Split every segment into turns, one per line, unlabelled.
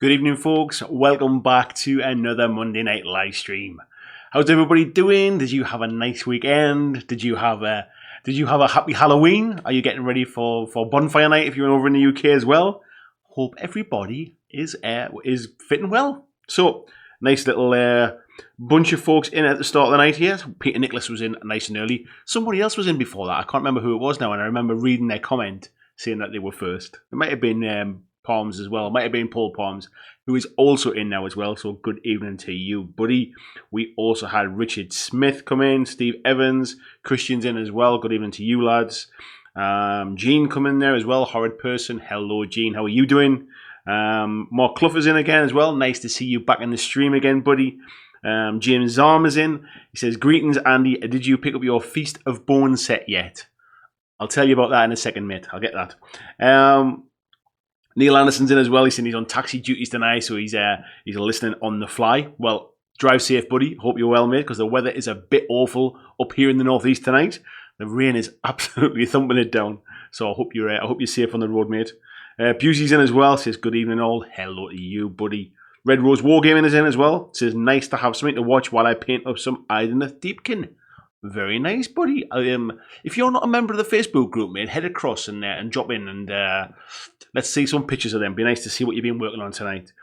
Good evening, folks. Welcome back to another Monday night live stream. How's everybody doing? Did you have a nice weekend? Did you have a happy Halloween? Are you getting ready for bonfire night if you're over in the UK as well? Hope everybody is fitting well. So nice little bunch of folks in at the start of the night here. Peter Nicholas was in nice and early. Somebody else was in before that. I can't remember who it was now, and I remember reading their comment saying that they were first. It might have been Palms as well. It might have been Paul Palms, who is also in now as well. So good evening to you, buddy. We also had Richard Smith come in, Steve Evans, Christian's in as well. Good evening to you, lads. Gene come in there as well. Horrid person. Hello, Gene. How are you doing? Mark Clough is in again as well. Nice to see you back in the stream again, buddy. James Zarm is in. He says, greetings, Andy. Did you pick up your Feast of Bones set yet? I'll tell you about that in a second, mate. I'll get that. Neil Anderson's in as well. He's saying he's on taxi duties tonight, so he's listening on the fly. Well, drive safe, buddy. Hope you're well, mate, because the weather is a bit awful up here in the northeast tonight. The rain is absolutely thumping it down. So I hope you're safe on the road, mate. Busey's in as well. Says good evening, all. Hello to you, buddy. Red Rose Wargaming is in as well. Says nice to have something to watch while I paint up some Idoneth Deepkin. Very nice, buddy. If you're not a member of the Facebook group, mate, head across and drop in and let's see some pictures of them. Be nice to see what you've been working on tonight.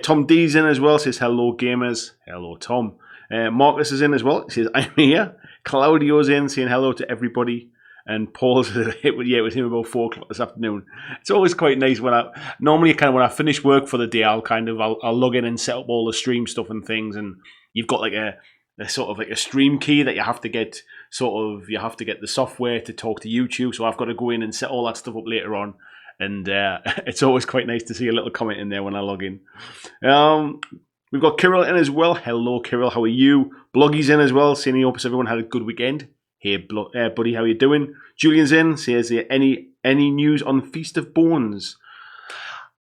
Tom D's in as well. Says hello, gamers. Hello, Tom. Marcus is in as well. He says I'm here. Claudio's in, saying hello to everybody. And Paul's with him about 4 o'clock this afternoon. It's always quite nice when I finish work for the day, I'll log in and set up all the stream stuff and things, and you've got like a sort of like a stream key that you have to get the software to talk to YouTube. So I've got to go in and set all that stuff up later on. And it's always quite nice to see a little comment in there when I log in. We've got Kirill in as well. Hello, Kirill. How are you? Bloggy's in as well. Saying he hopes everyone had a good weekend. Hey, buddy, how you doing? Julian's in. Says any news on Feast of Bones?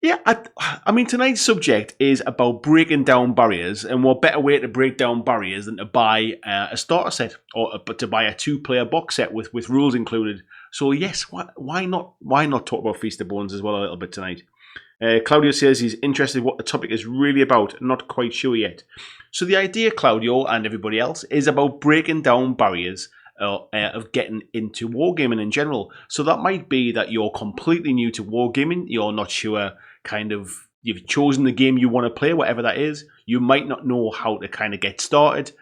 Yeah, I mean, tonight's subject is about breaking down barriers, and what better way to break down barriers than to buy a starter set, or to buy a 2-player box set with rules included. So yes, why not talk about Feast of Bones as well a little bit tonight? Claudio says he's interested in what the topic is really about. Not quite sure yet. So the idea, Claudio and everybody else, is about breaking down barriers of getting into wargaming in general. So that might be that you're completely new to wargaming. You're not sure, you've chosen the game you want to play, whatever that is. You might not know how to kind of get started.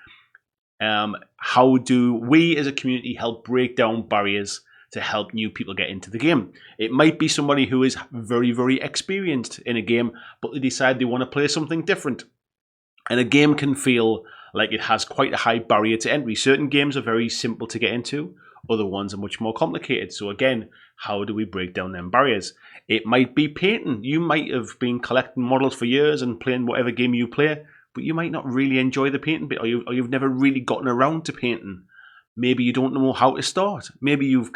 How do we as a community help break down barriers to help new people get into the game? It might be somebody who is very, very experienced in a game, but they decide they want to play something different. And a game can feel like it has quite a high barrier to entry. Certain games are very simple to get into. Other ones are much more complicated. So again, how do we break down them barriers? It might be painting. You might have been collecting models for years and playing whatever game you play, but you might not really enjoy the painting bit, or you've never really gotten around to painting. Maybe you don't know how to start. Maybe you've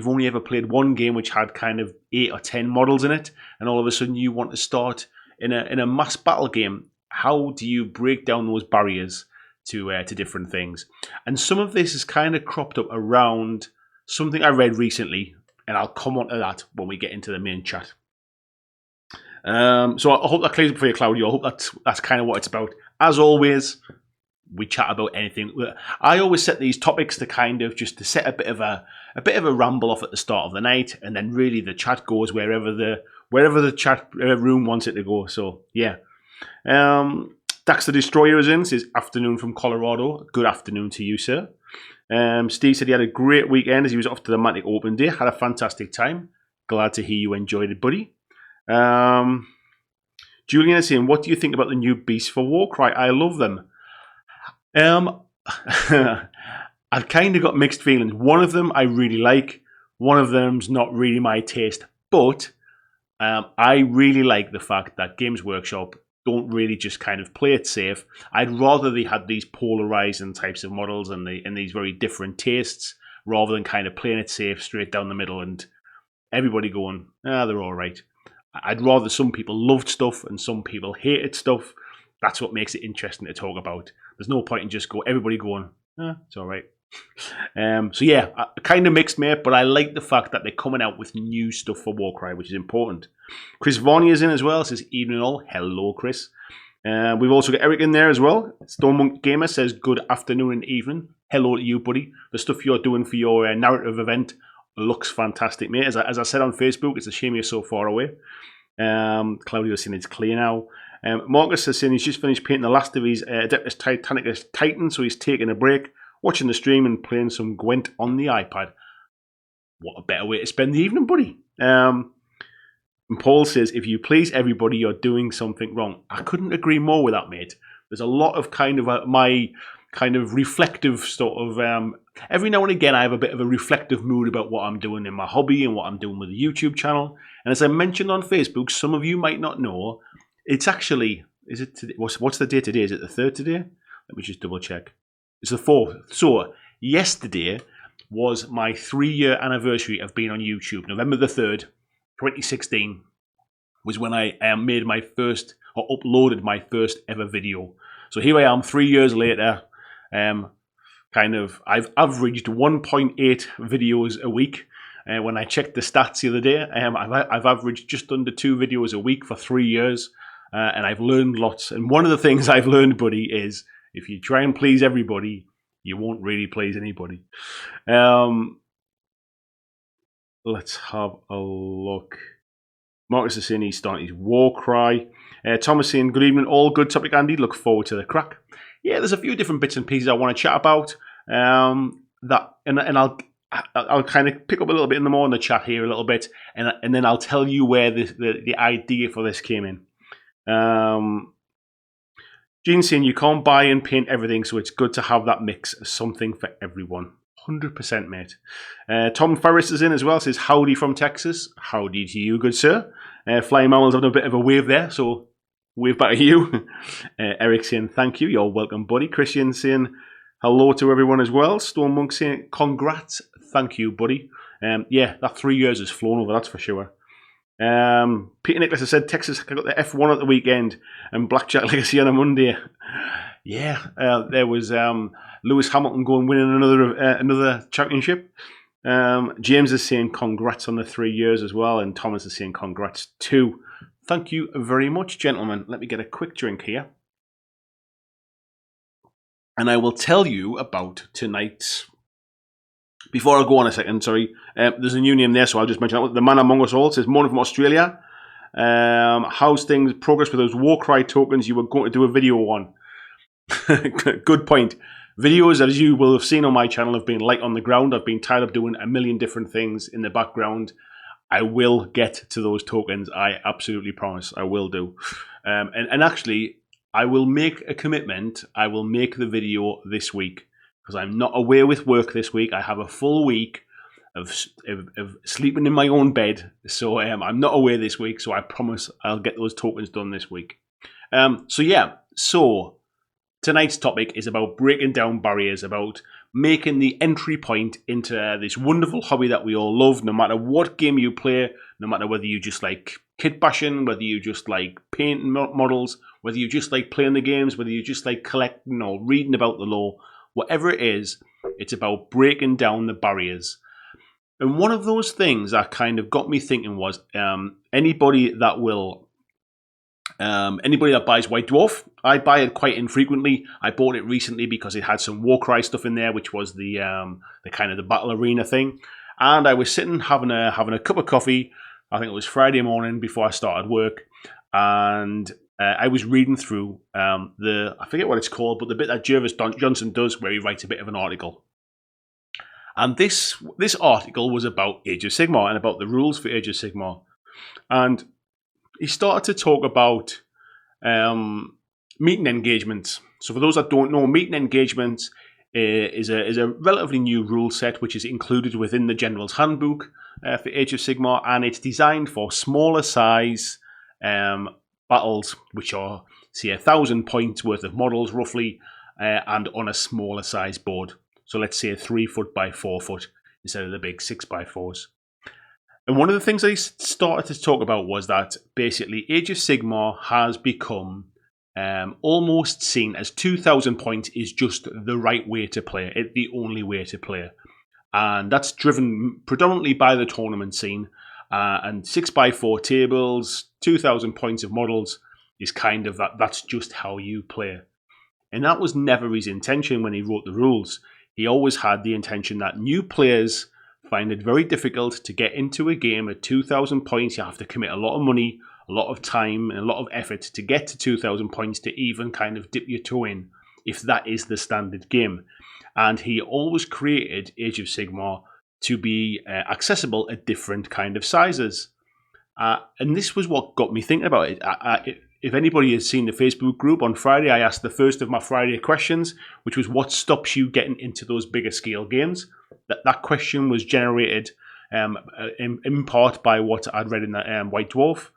only ever played one game which had kind of 8 or 10 models in it, and all of a sudden you want to start in a mass battle game. How do you break down those barriers to different things? And some of this is kind of cropped up around something I read recently, and I'll come on to that when we get into the main chat. So I hope that clears up for you, Claudio. I hope that's kind of what it's about. As always, we chat about anything. I always set these topics to kind of just to set a bit of a ramble off at the start of the night, and then really the chat goes wherever the chat room wants it to go. So yeah. Dax the Destroyer is in. Says afternoon from Colorado. Good afternoon to you, sir. Steve said he had a great weekend as he was off to the Mantic Open Day. Had a fantastic time. Glad to hear you enjoyed it, buddy. Julian is saying, what do you think about the new Beasts for Warcry? I love them. I've kind of got mixed feelings. One of them I really like. One of them's not really my taste. But I really like the fact that Games Workshop don't really just kind of play it safe. I'd rather they had these polarizing types of models and these very different tastes, rather than kind of playing it safe straight down the middle and everybody going, they're all right. I'd rather some people loved stuff and some people hated stuff. That's what makes it interesting to talk about. There's no point in just everybody going, it's all right. So yeah, kind of mixed, mate, but I like the fact that they're coming out with new stuff for Warcry, which is important. Chris Varney's in as well, says evening all. Hello, Chris. We've also got Eric in there as well. Stonemonk Gamer says good afternoon and evening. Hello to you, buddy. The stuff you're doing for your narrative event looks fantastic, mate. As I said on Facebook, it's a shame you're so far away. Claudio's saying it's clear now. Marcus is saying he's just finished painting the last of his Adeptus Titanicus Titan, so he's taking a break, watching the stream and playing some Gwent on the iPad. What a better way to spend the evening, buddy. And Paul says, if you please everybody, you're doing something wrong. I couldn't agree more with that, mate. There's a lot of kind of my kind of reflective sort of... every now and again, I have a bit of a reflective mood about what I'm doing in my hobby and what I'm doing with the YouTube channel. And as I mentioned on Facebook, some of you might not know, it's actually... Is it today? What's the day today? Is it the 3rd today? Let me just double check. It's the 4th. So, yesterday was my 3-year anniversary of being on YouTube. November the 3rd. 2016 was when I made my first, or uploaded my first ever video. So here I am 3 years later. I've averaged 1.8 videos a week. When I checked the stats the other day, I've averaged just under 2 videos a week for 3 years. And I've learned lots. And one of the things I've learned, buddy, is if you try and please everybody, you won't really please anybody. Let's have a look. Marcus is saying he's starting his Warcry. Thomas saying, good evening, all good topic, Andy. Look forward to the crack. Yeah, there's a few different bits and pieces I want to chat about. And I'll kind of pick up a little bit in the more in the chat here a little bit, and then I'll tell you where the idea for this came in. Gene's saying you can't buy and paint everything, so it's good to have that mix, something for everyone. 100%, mate. Tom Ferris is in as well, says howdy from Texas. Howdy to you, good sir. Flying Mammal's having a bit of a wave there, so wave back to you. Eric saying thank you, you're welcome, buddy. Christian saying hello to everyone as well. Stone Monk saying congrats, thank you, buddy. Yeah, that 3 years has flown over, that's for sure. Peter Nicholas has said Texas got the F1 at the weekend and BlackJack Legacy on a Monday. Yeah, there was Lewis Hamilton going winning another championship. James is saying congrats on the 3 years as well, and Thomas is saying congrats too. Thank you very much, gentlemen. Let me get a quick drink here, and I will tell you about tonight's. Before I go on a second, sorry, there's a new name there, so I'll just mention that. The Man Among Us All says, morning from Australia. How's things progress with those Warcry tokens you were going to do a video on? Good point. Videos, as you will have seen on my channel, have been light on the ground. I've been tired of doing a million different things in the background. I will get to those tokens. I absolutely promise I will do. And actually, I will make a commitment. I will make the video this week because I'm not away with work this week. I have a full week of sleeping in my own bed. So I'm not away this week. So I promise I'll get those tokens done this week. So tonight's topic is about breaking down barriers, about making the entry point into this wonderful hobby that we all love, no matter what game you play, no matter whether you just like kit bashing, whether you just like painting models, whether you just like playing the games, whether you just like collecting or reading about the lore, whatever it is, it's about breaking down the barriers. And one of those things that kind of got me thinking was anybody that buys White Dwarf, I buy it quite infrequently. I bought it recently because it had some Warcry stuff in there, which was the kind of the battle arena thing. And I was sitting having a cup of coffee. I think it was Friday morning before I started work, and I was reading through I forget what it's called, but the bit that Jervis Johnson does where he writes a bit of an article. And this article was about Age of Sigmar and about the rules for Age of Sigmar. And he started to talk about meeting engagements. So for those that don't know, meeting engagements is a relatively new rule set which is included within the General's Handbook for Age of Sigmar, and it's designed for smaller size battles, which are, say, 1,000 points worth of models roughly, and on a smaller size board. So let's say 3 foot by 4 foot instead of the big 6 by 4s. And one of the things I started to talk about was that basically Age of Sigmar has become almost seen as 2,000 points is just the right way to play. It's the only way to play. And that's driven predominantly by the tournament scene. And 6x4 tables, 2,000 points of models is kind of that's just how you play. And that was never his intention when he wrote the rules. He always had the intention that new players find it very difficult to get into a game at 2,000 points. You have to commit a lot of money, a lot of time, and a lot of effort to get to 2,000 points to even kind of dip your toe in, if that is the standard game. And he always created Age of Sigmar to be accessible at different kind of sizes. And this was what got me thinking about it. If anybody has seen the Facebook group on Friday, I asked the first of my Friday questions, which was what stops you getting into those bigger scale games? That question was generated in part by what I'd read in the White Dwarf.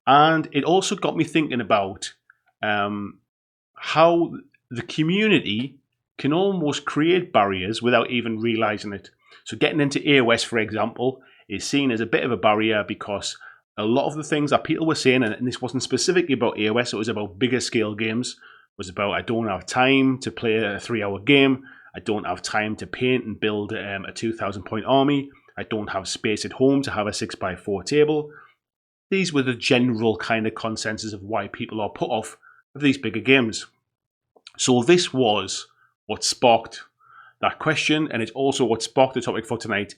And it also got me thinking about how the community can almost create barriers without even realizing it. So getting into AOS, for example, is seen as a bit of a barrier because a lot of the things that people were saying, and this wasn't specifically about AOS, it was about bigger scale games, was about I don't have time to play a 3-hour game, I don't have time to paint and build a 2,000 point army, I don't have space at home to have a 6x4 table. These were the general kind of consensus of why people are put off of these bigger games. So this was what sparked that question, and it's also what sparked the topic for tonight.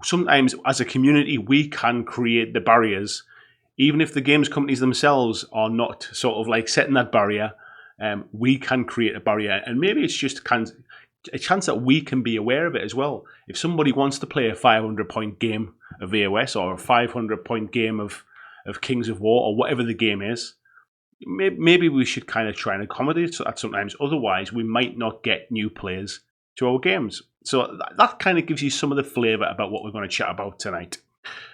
Sometimes as a community we can create the barriers, even if the games companies themselves are not sort of like setting that barrier. We can create a barrier, and maybe it's just a chance that we can be aware of it as well. If somebody wants to play a 500 point game of AOS or a 500 point game of Kings of War or whatever the game is, maybe we should kind of try and accommodate that sometimes. Otherwise, we might not get new players to our games. So that kind of gives you some of the flavour about what we're going to chat about tonight.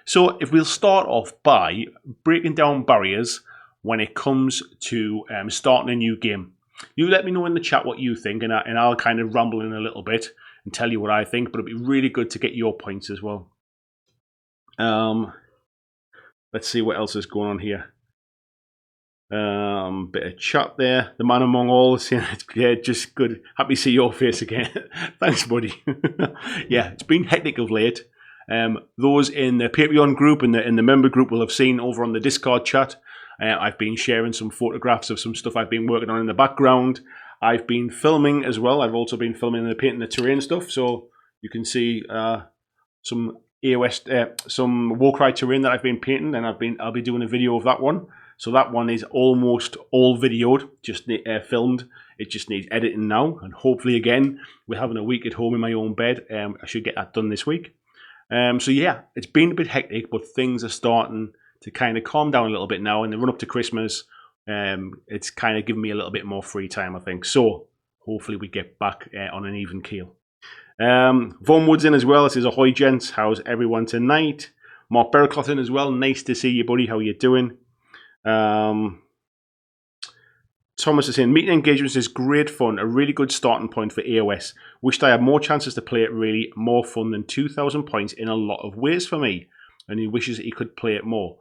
So if we'll start off by breaking down barriers when it comes to starting a new game. You let me know in the chat what you think, and I'll kind of ramble in a little bit and tell you what I think, but it'd be really good to get your points as well. Let's see what else is going on here. Bit of chat there. The man among all, yeah, just good. Happy to see your face again. Thanks, buddy. Yeah, it's been hectic of late. Those in the Patreon group and in the member group will have seen over on the Discord chat. I've been sharing some photographs of some stuff I've been working on in the background. I've been filming as well. I've also been filming the painting the terrain stuff, so you can see some AOS, some Warcry terrain that I've been painting, and I'll be doing a video of that one. So that one is almost all videoed, just filmed. It just needs editing now, and hopefully again we're having a week at home in my own bed. I should get that done this week. So yeah, it's been a bit hectic, but things are starting to kind of calm down a little bit now. In the run up to Christmas, it's kind of given me a little bit more free time, I think. So hopefully we get back on an even keel. Von Wood's in as well. This is ahoy, gents. How's everyone tonight? Mark Berricloth in as well. Nice to see you, buddy. How you doing? Thomas is saying, meeting engagements is great fun, a really good starting point for AOS. Wished I had more chances to play it, really more fun than 2,000 points in a lot of ways for me, and he wishes he could play it more.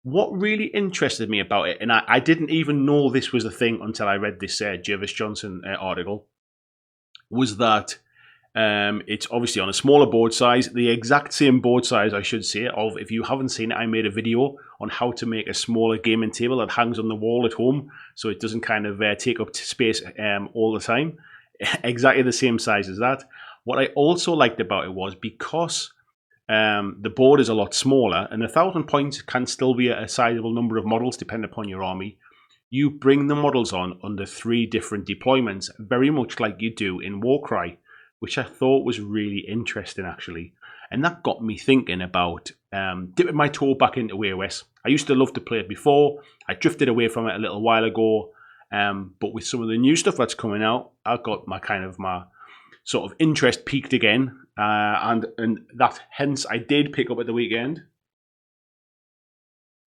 What really interested me about it, and I didn't even know this was a thing until I read this Jervis Johnson article, was that it's obviously on a smaller board size, the exact same board size, I should say, of, if you haven't seen it, I made a video on how to make a smaller gaming table that hangs on the wall at home so it doesn't kind of take up space all the time. Exactly the same size as that. What I also liked about it was because the board is a lot smaller, and 1,000 points can still be a sizable number of models depending upon your army. You bring the models on under 3 different deployments, very much like you do in Warcry, which I thought was really interesting, actually. And that got me thinking about dipping my toe back into AOS. I used to love to play it before. I drifted away from it a little while ago. But with some of the new stuff that's coming out, I've got my sort of interest peaked again. And that, hence, I did pick up at the weekend.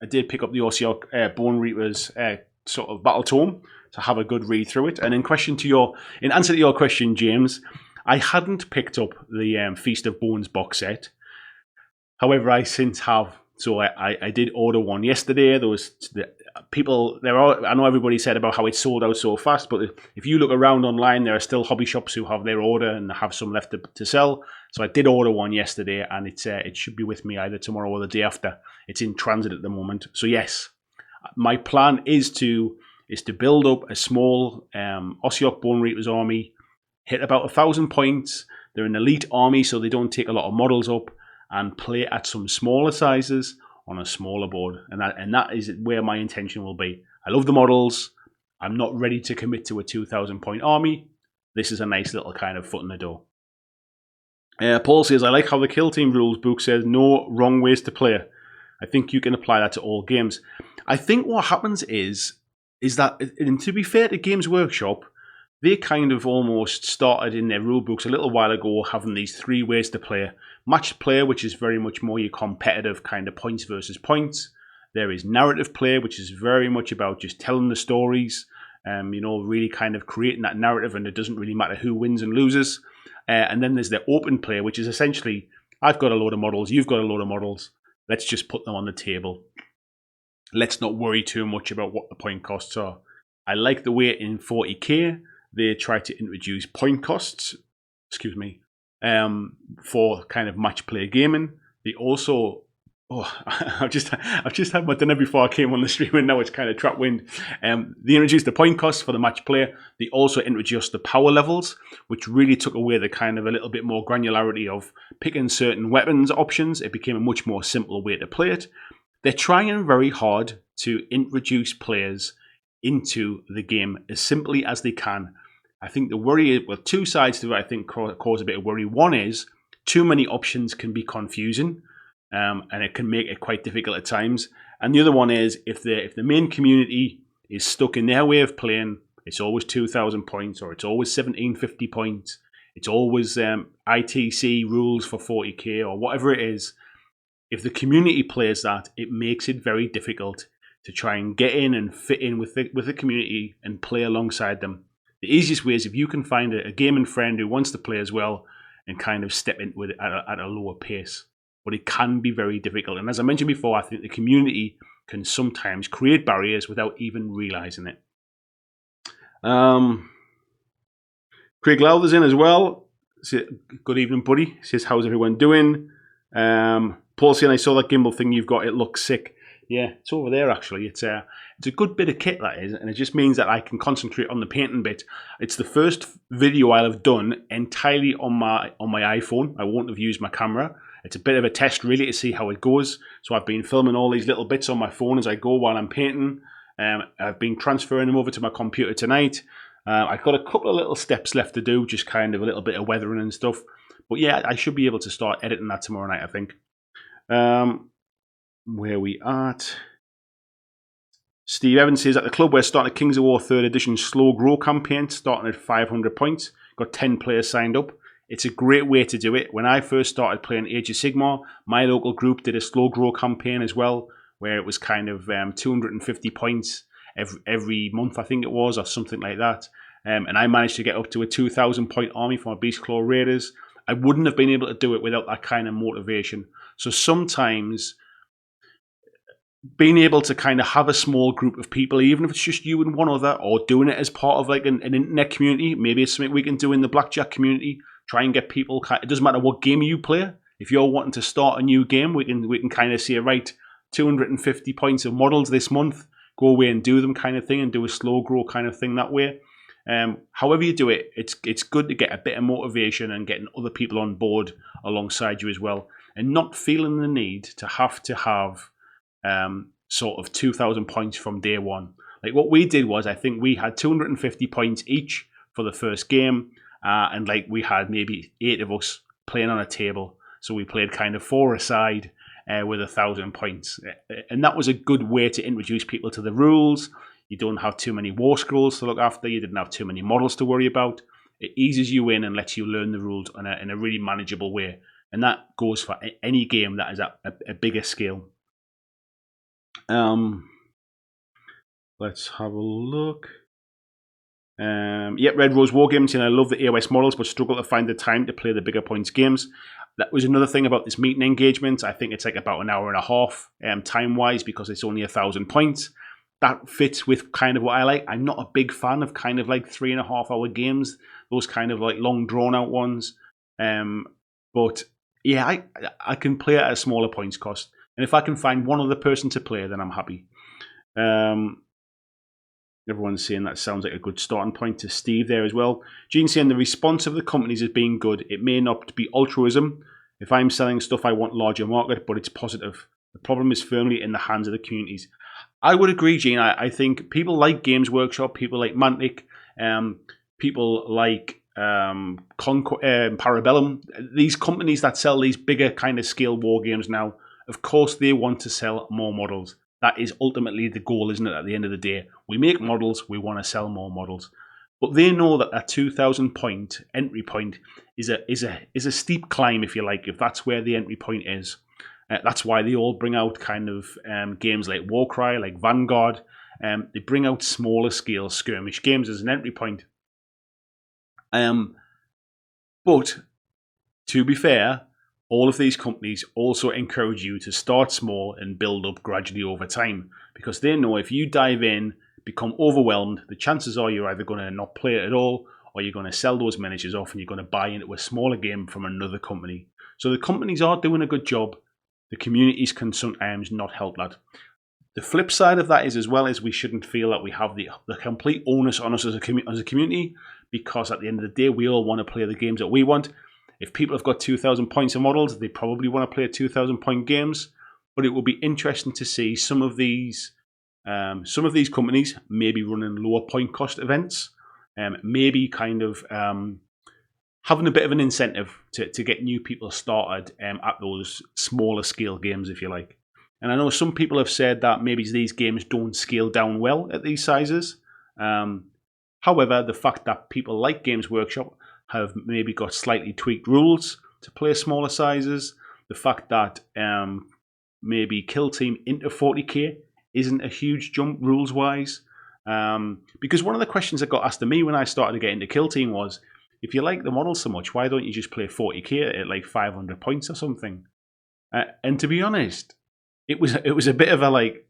I did pick up the OCR Bone Reapers sort of battle tome to have a good read through it. And in answer to your question, James, I hadn't picked up the Feast of Bones box set. However, I since have. So I did order one yesterday. There was people, I know everybody said about how it's sold out so fast, but if you look around online, there are still hobby shops who have their order and have some left to sell. So I did order one yesterday, and it should be with me either tomorrow or the day after. It's in transit at the moment. So yes, my plan is to build up a small Ossiarch Bone Reapers army, hit about 1,000 points. They're an elite army, so they don't take a lot of models up, and play at some smaller sizes on a smaller board. And that is where my intention will be. I love the models. I'm not ready to commit to a 2,000 point army. This is a nice little kind of foot in the door. Paul says, I like how the Kill Team rules book says no wrong ways to play. I think you can apply that to all games. I think what happens is that, and to be fair to Games Workshop, they kind of almost started in their rule books a little while ago having these 3 ways to play. Matched play, which is very much more your competitive kind of points versus points. There is narrative play, which is very much about just telling the stories, really kind of creating that narrative, and it doesn't really matter who wins and loses. And then there's the open play, which is essentially, I've got a load of models, you've got a load of models, let's just put them on the table. Let's not worry too much about what the point costs are. I like the way in 40k they try to introduce point costs, for kind of match play gaming. They also, I've just had my dinner before I came on the stream, and now it's kind of trap wind. They introduced the point costs for the match play. They also introduced the power levels, which really took away the kind of a little bit more granularity of picking certain weapons options. It became a much more simple way to play it. They're trying very hard to introduce players into the game as simply as they can. I think the worry is, well, 2 sides to it I think cause a bit of worry. One is too many options can be confusing, and it can make it quite difficult at times. And the other one is if the main community is stuck in their way of playing, it's always 2,000 points, or it's always 1,750 points. It's always ITC rules for 40k or whatever it is. If the community plays that, it makes it very difficult to try and get in and fit in with the community and play alongside them. The easiest way is if you can find a gaming friend who wants to play as well and kind of step into it at a lower pace. But it can be very difficult. And as I mentioned before, I think the community can sometimes create barriers without even realising it. Craig Lowther's in as well. Good evening, buddy. He says, how's everyone doing? Paul saying, I saw that gimbal thing you've got. It looks sick. Yeah, it's over there actually. It's a good bit of kit, that is, and it just means that I can concentrate on the painting bit. It's the first video I'll have done entirely on my iPhone. I won't have used my camera. It's a bit of a test really to see how it goes. So I've been filming all these little bits on my phone as I go while I'm painting. I've been transferring them over to my computer tonight. I've got a couple of little steps left to do, just kind of a little bit of weathering and stuff. But yeah, I should be able to start editing that tomorrow night, I think. Where we at? Steve Evans says, at the club we're starting a Kings of War 3rd edition slow grow campaign, starting at 500 points. Got 10 players signed up. It's a great way to do it. When I first started playing Age of Sigmar, my local group did a slow grow campaign as well, where it was kind of 250 points every month, I think it was, or something like that. And I managed to get up to a 2,000 point army for my Beastclaw Raiders. I wouldn't have been able to do it without that kind of motivation. So sometimes being able to kind of have a small group of people, even if it's just you and one other, or doing it as part of like an internet community, maybe it's something we can do in the BlackJack community, try and get people, it doesn't matter what game you play. If you're wanting to start a new game, we can kind of say, right, 250 points of models this month, go away and do them kind of thing, and do a slow grow kind of thing that way. However you do it, it's good to get a bit of motivation and getting other people on board alongside you as well, and not feeling the need to have sort of 2,000 points from day one. Like what we did was, I think we had 250 points each for the first game, and like we had maybe 8 of us playing on a table, so we played kind of 4 aside with 1,000 points, and that was a good way to introduce people to the rules. You don't have too many war scrolls to look after. You didn't have too many models to worry about. It eases you in and lets you learn the rules in a really manageable way. And that goes for any game that is at a bigger scale. Let's have a look. Red Rose Wargaming saying, I love the AOS models, but struggle to find the time to play the bigger points games. That was another thing about this meeting engagement. I think it's like about an hour and a half time-wise, because it's only 1,000 points. that fits with kind of what I like. I'm not a big fan of kind of like 3.5 hour games, those kind of like long drawn out ones. But yeah, I can play at a smaller points cost. And if I can find one other person to play, then I'm happy. Everyone's saying that sounds like a good starting point to Steve there as well. Gene saying the response of the companies is being good. It may not be altruism. If I'm selling stuff, I want larger market, but it's positive. The problem is firmly in the hands of the communities. I would agree, Gene. I think people like Games Workshop, people like Mantic, people like Parabellum. These companies that sell these bigger kind of scale war games now, of course they want to sell more models. That is ultimately the goal, isn't it? At the end of the day, we make models, we want to sell more models. But they know that a 2,000 point entry point is a steep climb, if you like, if that's where the entry point is. That's why they all bring out kind of games like Warcry, like Vanguard. They bring out smaller scale skirmish games as an entry point. But to be fair, all of these companies also encourage you to start small and build up gradually over time, because they know if you dive in, become overwhelmed, the chances are you're either going to not play it at all, or you're going to sell those miniatures off and you're going to buy into a smaller game from another company. So the companies are doing a good job. The communities can sometimes not help that. The flip side of that is, as well, as we shouldn't feel that we have the complete onus on us as a community, because at the end of the day, we all want to play the games that we want. If people have got 2,000 points of models, they probably want to play 2,000 point games. But it will be interesting to see some of these companies maybe running lower point cost events, maybe kind of having a bit of an incentive to get new people started at those smaller scale games, if you like. And I know some people have said that maybe these games don't scale down well at these sizes. However, the fact that people like Games Workshop have maybe got slightly tweaked rules to play smaller sizes, the fact that maybe Kill Team into 40k isn't a huge jump rules-wise. Because one of the questions that got asked of me when I started to get into Kill Team was, if you like the models so much, why don't you just play 40k at like 500 points or something? And to be honest, it was a bit of a like,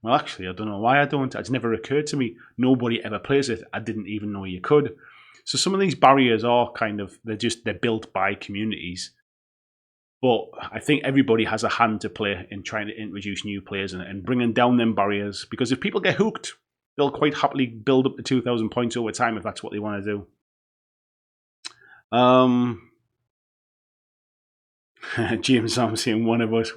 well, actually, I don't know why I don't. It's never occurred to me. Nobody ever plays it. I didn't even know you could. So some of these barriers are kind of, they're built by communities. But I think everybody has a hand to play in trying to introduce new players and bringing down them barriers. Because if people get hooked, they'll quite happily build up to 2,000 points over time if that's what they want to do. James, I'm saying one of us.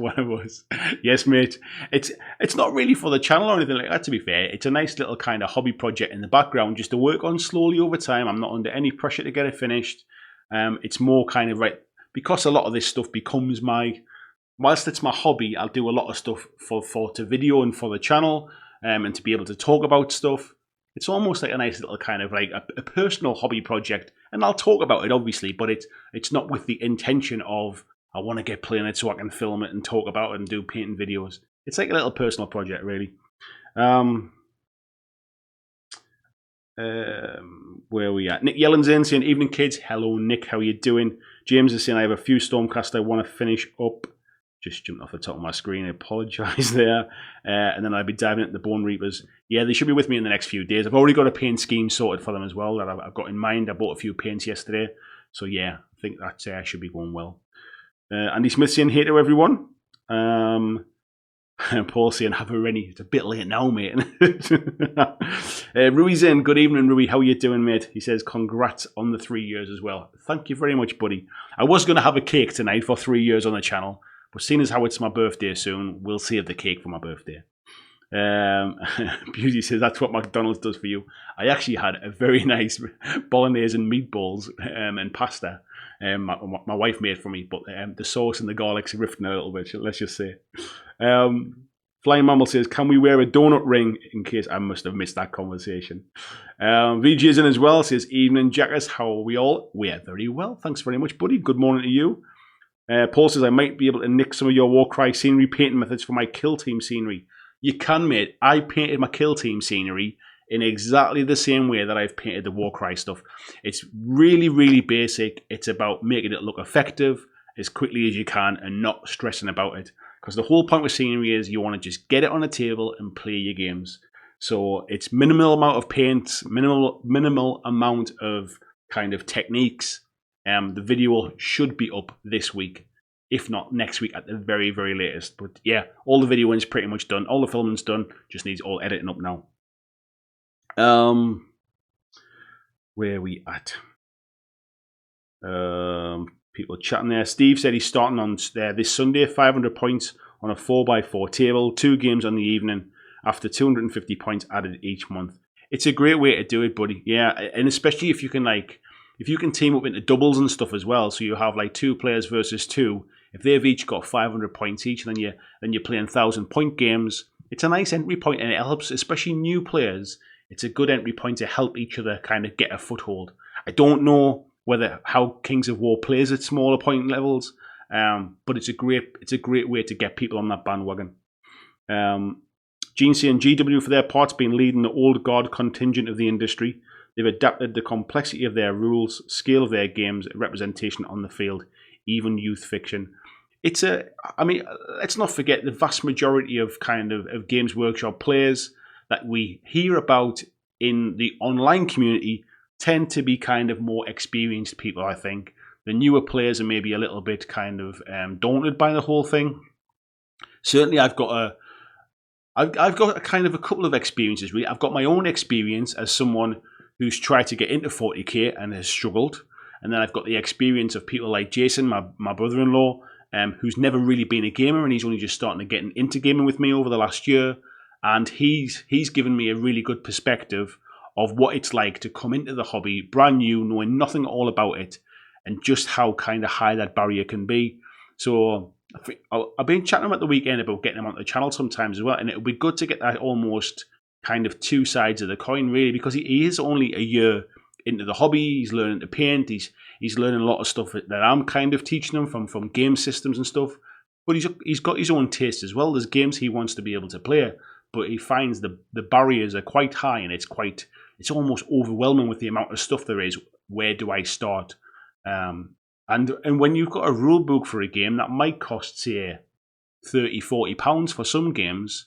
Yes, mate. It's not really for the channel or anything like that, to be fair. It's a nice little kind of hobby project in the background just to work on slowly over time. I'm not under any pressure to get it finished. It's more kind of, right, because a lot of this stuff becomes whilst it's my hobby, I'll do a lot of stuff to video and for the channel, and to be able to talk about stuff. It's almost like a nice little kind of like a personal hobby project. And I'll talk about it, obviously, but it's not with the intention of, I want to get playing it so I can film it and talk about it and do painting videos. It's like a little personal project, really. Where are we at? Nick Yellen's in saying, evening kids. Hello, Nick. How are you doing? James is saying, I have a few Stormcast I want to finish up. Just jumped off the top of my screen. I apologise there. And then I'll be diving into the Bone Reapers. Yeah, they should be with me in the next few days. I've already got a paint scheme sorted for them as well that I've got in mind. I bought a few paints yesterday. So yeah, I think that should be going well. Andy Smith saying, hey to everyone. Paul saying, have a Rennie. It's a bit late now, mate. Rui's in. Good evening, Rui. How are you doing, mate? He says, congrats on the 3 years as well. Thank you very much, buddy. I was going to have a cake tonight for 3 years on the channel, but seeing as how it's my birthday soon, we'll save the cake for my birthday. Beauty says, that's what McDonald's does for you. I actually had a very nice bolognese and meatballs and pasta. My wife made for me, but the sauce and the garlic's rifting a little bit, let's just say. Flying Mammal says, can we wear a donut ring? In case I must have missed that conversation. VG is in as well, says, evening Jackers, how are we all? We are very well, thanks very much, buddy. Good morning to you. Paul says, I might be able to nick some of your Warcry scenery painting methods for my Kill Team scenery. You can, mate. I painted my Kill Team scenery in exactly the same way that I've painted the Warcry stuff. It's really, really basic. It's about making it look effective as quickly as you can and not stressing about it. Because the whole point with scenery is you want to just get it on a table and play your games. So it's minimal amount of paint, minimal amount of kind of techniques. The video should be up this week, if not next week at the very, very latest. But yeah, all the videoing is pretty much done. All the filming's done. Just needs all editing up now. Where are we at? People chatting there. Steve said he's starting on this Sunday, 500 points on a 4x4 table, 2 games on the evening, after 250 points added each month. It's a great way to do it, buddy. Yeah, and especially if you can team up into doubles and stuff as well. So you have like 2 players versus 2. If they've each got 500 points each, then you're playing 1,000-point games. It's a nice entry point, and it helps, especially new players. It's a good entry point to help each other kind of get a foothold. I don't know how Kings of War plays at smaller point levels, but it's a great way to get people on that bandwagon. GNC and GW, for their parts, been leading the old guard contingent of the industry. They've adapted the complexity of their rules, scale of their games, representation on the field, even youth fiction. Let's not forget the vast majority of of Games Workshop players that we hear about in the online community tend to be kind of more experienced people, I think. The newer players are maybe a little bit kind of daunted by the whole thing. Certainly, I've got a kind of a couple of experiences, really. I've got my own experience as someone who's tried to get into 40k and has struggled. And then I've got the experience of people like Jason, my brother-in-law, who's never really been a gamer, and he's only just starting to get into gaming with me over the last year. And he's given me a really good perspective of what it's like to come into the hobby brand new, knowing nothing all about it, and just how kind of high that barrier can be. So I've been chatting about the weekend about getting him on the channel sometimes as well, and it would be good to get that almost kind of 2 sides of the coin, really, because he is only a year into the hobby. He's learning to paint. He's learning a lot of stuff that I'm kind of teaching him from game systems and stuff. But he's got his own taste as well. There's games he wants to be able to play, but he finds the barriers are quite high, and it's almost overwhelming with the amount of stuff there is. Where do I start? And when you've got a rule book for a game that might cost, say, £30-40 for some games,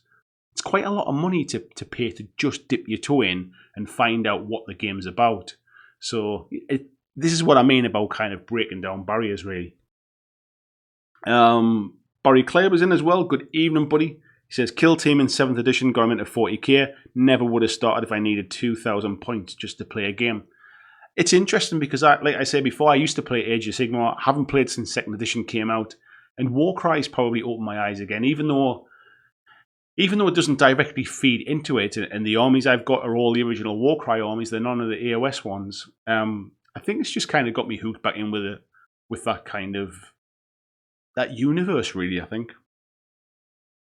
it's quite a lot of money to pay to just dip your toe in and find out what the game's about. So this is what I mean about kind of breaking down barriers, really. Barry Clare was in as well. Good evening, buddy. He says, Kill Team in 7th edition got him into 40k. Never would have started if I needed 2,000 points just to play a game. It's interesting because, like I said before, I used to play Age of Sigmar. I haven't played since 2nd edition came out. And Warcry's probably opened my eyes again, even though it doesn't directly feed into it. And the armies I've got are all the original Warcry armies. They're none of the AOS ones. I think it's just kind of got me hooked back in with that kind of that universe, really, I think.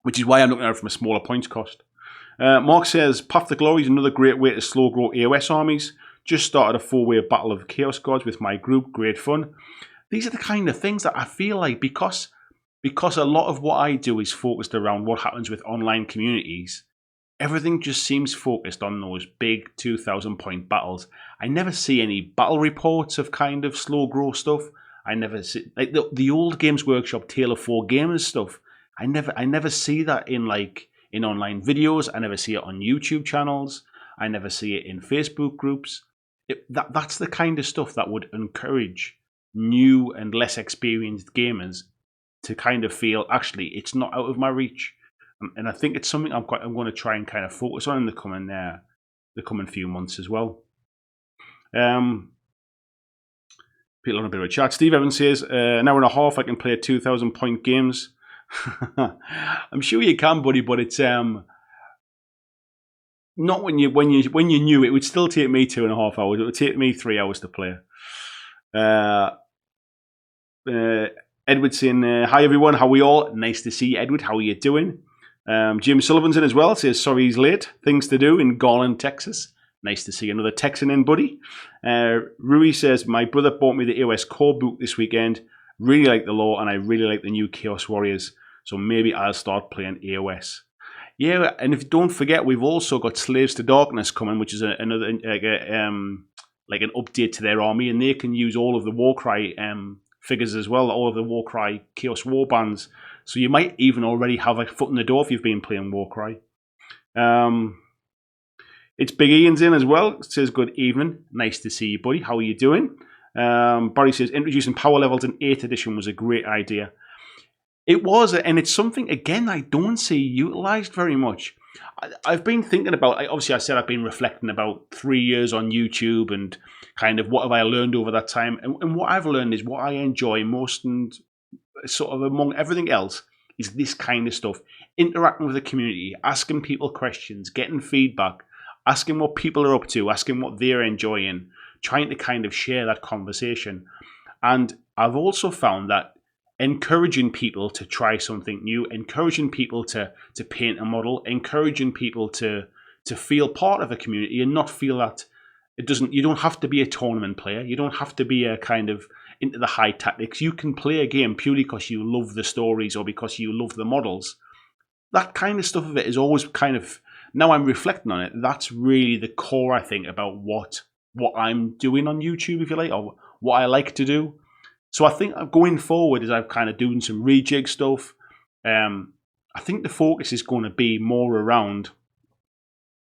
Which is why I'm looking at it from a smaller points cost. Mark says, Path to Glory is another great way to slow grow AOS armies. Just started a 4-way battle of Chaos Gods with my group. Great fun. These are the kind of things that I feel like, because a lot of what I do is focused around what happens with online communities, everything just seems focused on those big 2,000-point battles. I never see any battle reports of kind of slow grow stuff. I never see, like, the old Games Workshop Tale of 4 Gamers stuff. I never see that in online videos. I never see it on YouTube channels. I never see it in Facebook groups. That's the kind of stuff that would encourage new and less experienced gamers to kind of feel, actually, it's not out of my reach. And I think it's something I'm going to try and kind of focus on in the coming few months as well. People on a bit of a chat. Steve Evans says, an hour and a half I can play 2,000-point games. I'm sure you can, buddy, but it's not when you knew. It would still take me 2.5 hours. It would take me 3 hours to play. Edward saying, hi everyone, how are we all? Nice to see you, Edward. How are you doing? Jim Sullivan's in as well. Says, sorry he's late. Things to do in Garland, Texas. Nice to see another Texan in, buddy. Rui says, my brother bought me the AOS core book this weekend. Really like the lore, and I really like the new Chaos Warriors. So maybe I'll start playing AOS. Yeah, and don't forget, we've also got Slaves to Darkness coming, which is another like an update to their army, and they can use all of the Warcry figures as well, all of the Warcry Chaos War bands. So you might even already have a foot in the door if you've been playing Warcry. It's Big Ian's in as well. It says, good evening. Nice to see you, buddy. How are you doing? Barry says, introducing power levels in 8th edition was a great idea. It was, and it's something, again, I don't see utilised very much. I've been thinking about, obviously I said I've been reflecting about 3 years on YouTube and kind of what have I learned over that time. And what I've learned is what I enjoy most, and sort of among everything else, is this kind of stuff. Interacting with the community, asking people questions, getting feedback, asking what people are up to, asking what they're enjoying, trying to kind of share that conversation. And I've also found that encouraging people to try something new, encouraging people to paint a model, encouraging people to feel part of a community and not feel that you don't have to be a tournament player, you don't have to be a kind of into the high tactics. You can play a game purely because you love the stories or because you love the models. That kind of stuff of it is always kind of, now I'm reflecting on it, that's really the core, I think, about what I'm doing on YouTube, if you like, or what I like to do. So I think going forward, as I've kind of doing some rejig stuff, I think the focus is going to be more around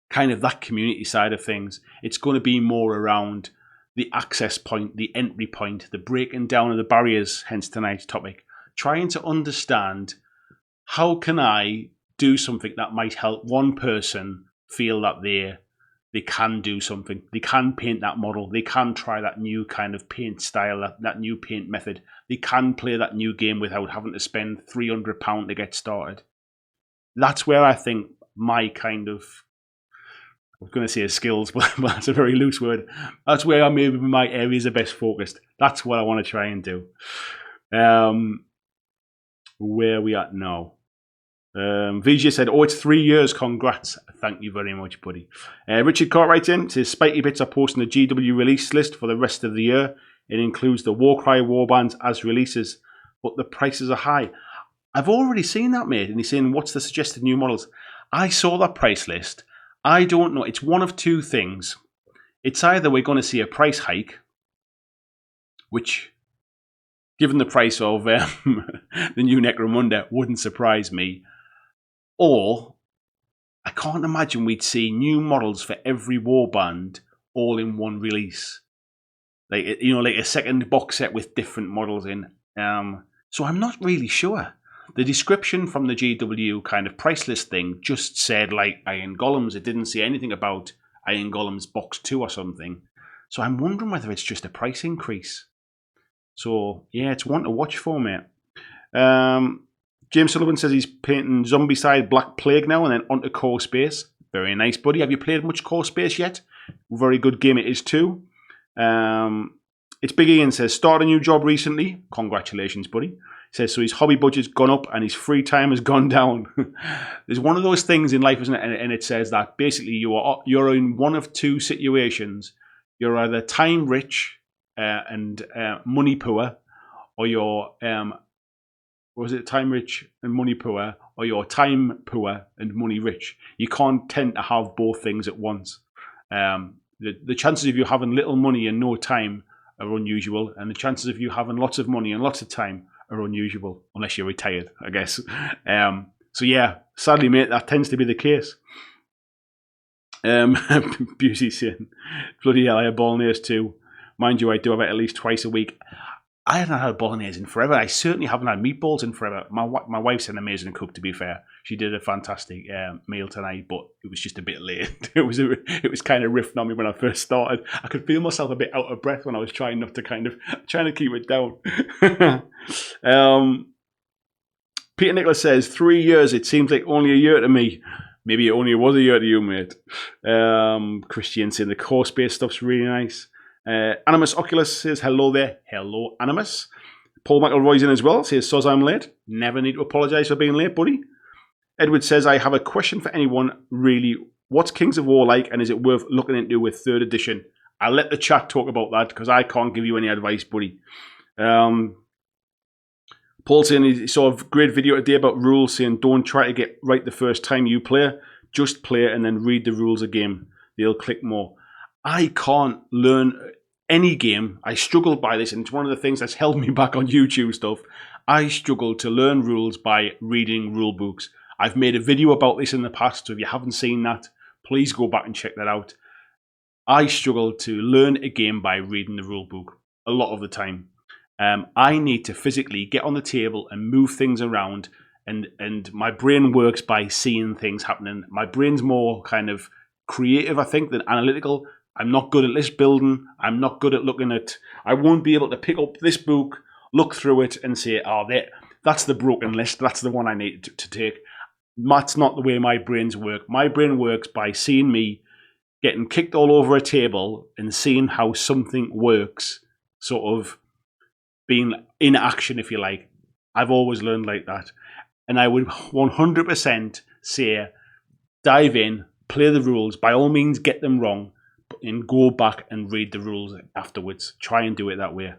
kind of that community side of things. It's going to be more around the access point, the entry point, the breaking down of the barriers, hence tonight's topic. Trying to understand, how can I do something that might help one person feel that they can do something, they can paint that model, they can try that new kind of paint style, that new paint method, they can play that new game without having to spend £300 to get started. That's where I think my kind of, I was going to say skills, but that's a very loose word. That's where maybe my areas are best focused. That's what I want to try and do. Where are we at now? VJ said, oh, it's 3 years. Congrats. Thank you very much, buddy. Richard Cartwright in says, Spiky Bits are posting the GW release list for the rest of the year. It includes the Warcry warbands as releases, but the prices are high. I've already seen that, mate. And he's saying, what's the suggested new models? I saw that price list. I don't know. It's one of two things. It's either we're going to see a price hike, which, given the price of the new Necromunda, wouldn't surprise me. Or I can't imagine we'd see new models for every warband all in one release. Like a second box set with different models in. So I'm not really sure. The description from the GW kind of price list thing just said like Iron Golems. It didn't say anything about Iron Golems box 2 or something. So I'm wondering whether it's just a price increase. So yeah, it's one to watch for, mate. James Sullivan says he's painting Zombicide Black Plague now and then onto Core Space. Very nice, buddy. Have you played much Core Space yet? Very good game it is too. It's Big Ian says, start a new job recently. Congratulations, buddy. Says, so his hobby budget's gone up and his free time has gone down. There's one of those things in life, isn't it? And it says that basically you're in one of two situations. You're either time rich and money poor, or you're time rich and money poor, or you're time poor and money rich. You can't tend to have both things at once. The chances of you having little money and no time are unusual, and the chances of you having lots of money and lots of time are unusual, unless you're retired, I guess. So yeah, sadly, mate, that tends to be the case. Busey saying, bloody hell, I have bolognese too. Mind you, I do have it at least twice a week. I haven't had bolognese in forever. I certainly haven't had meatballs in forever. My wife's an amazing cook, to be fair. She did a fantastic meal tonight, but it was just a bit late. It was kind of riffing on me when I first started. I could feel myself a bit out of breath when I was trying to keep it down. Peter Nicholas says, 3 years. It seems like only a year to me. Maybe it only was a year to you, mate. Christian saying the core space stuff's really nice. Animus Oculus says, hello there. Hello, Animus. Paul McElroy's in as well. Says, soz I'm late. Never need to apologise for being late, buddy. Edward says, I have a question for anyone, really. What's Kings of War like, and is it worth looking into with 3rd edition? I'll let the chat talk about that, because I can't give you any advice, buddy. Paul saying he saw a great video today about rules, saying don't try to get right the first time you play. Just play and then read the rules of game. They'll click more. I can't learn any game. I struggle by this, and it's one of the things that's held me back on YouTube stuff. I struggle to learn rules by reading rule books. I've made a video about this in the past, so if you haven't seen that, please go back and check that out. I struggle to learn a game by reading the rule book a lot of the time. I need to physically get on the table and move things around, and my brain works by seeing things happening. My brain's more kind of creative, I think, than analytical. I'm not good at list building. I'm not good at looking at... I won't be able to pick up this book, look through it, and say, oh, that's the broken list. That's the one I need to take. That's not the way my brains work. My brain works by seeing me getting kicked all over a table and seeing how something works, sort of being in action, if you like. I've always learned like that. And I would 100% say, dive in, play the rules, by all means get them wrong, and go back and read the rules afterwards. Try and do it that way.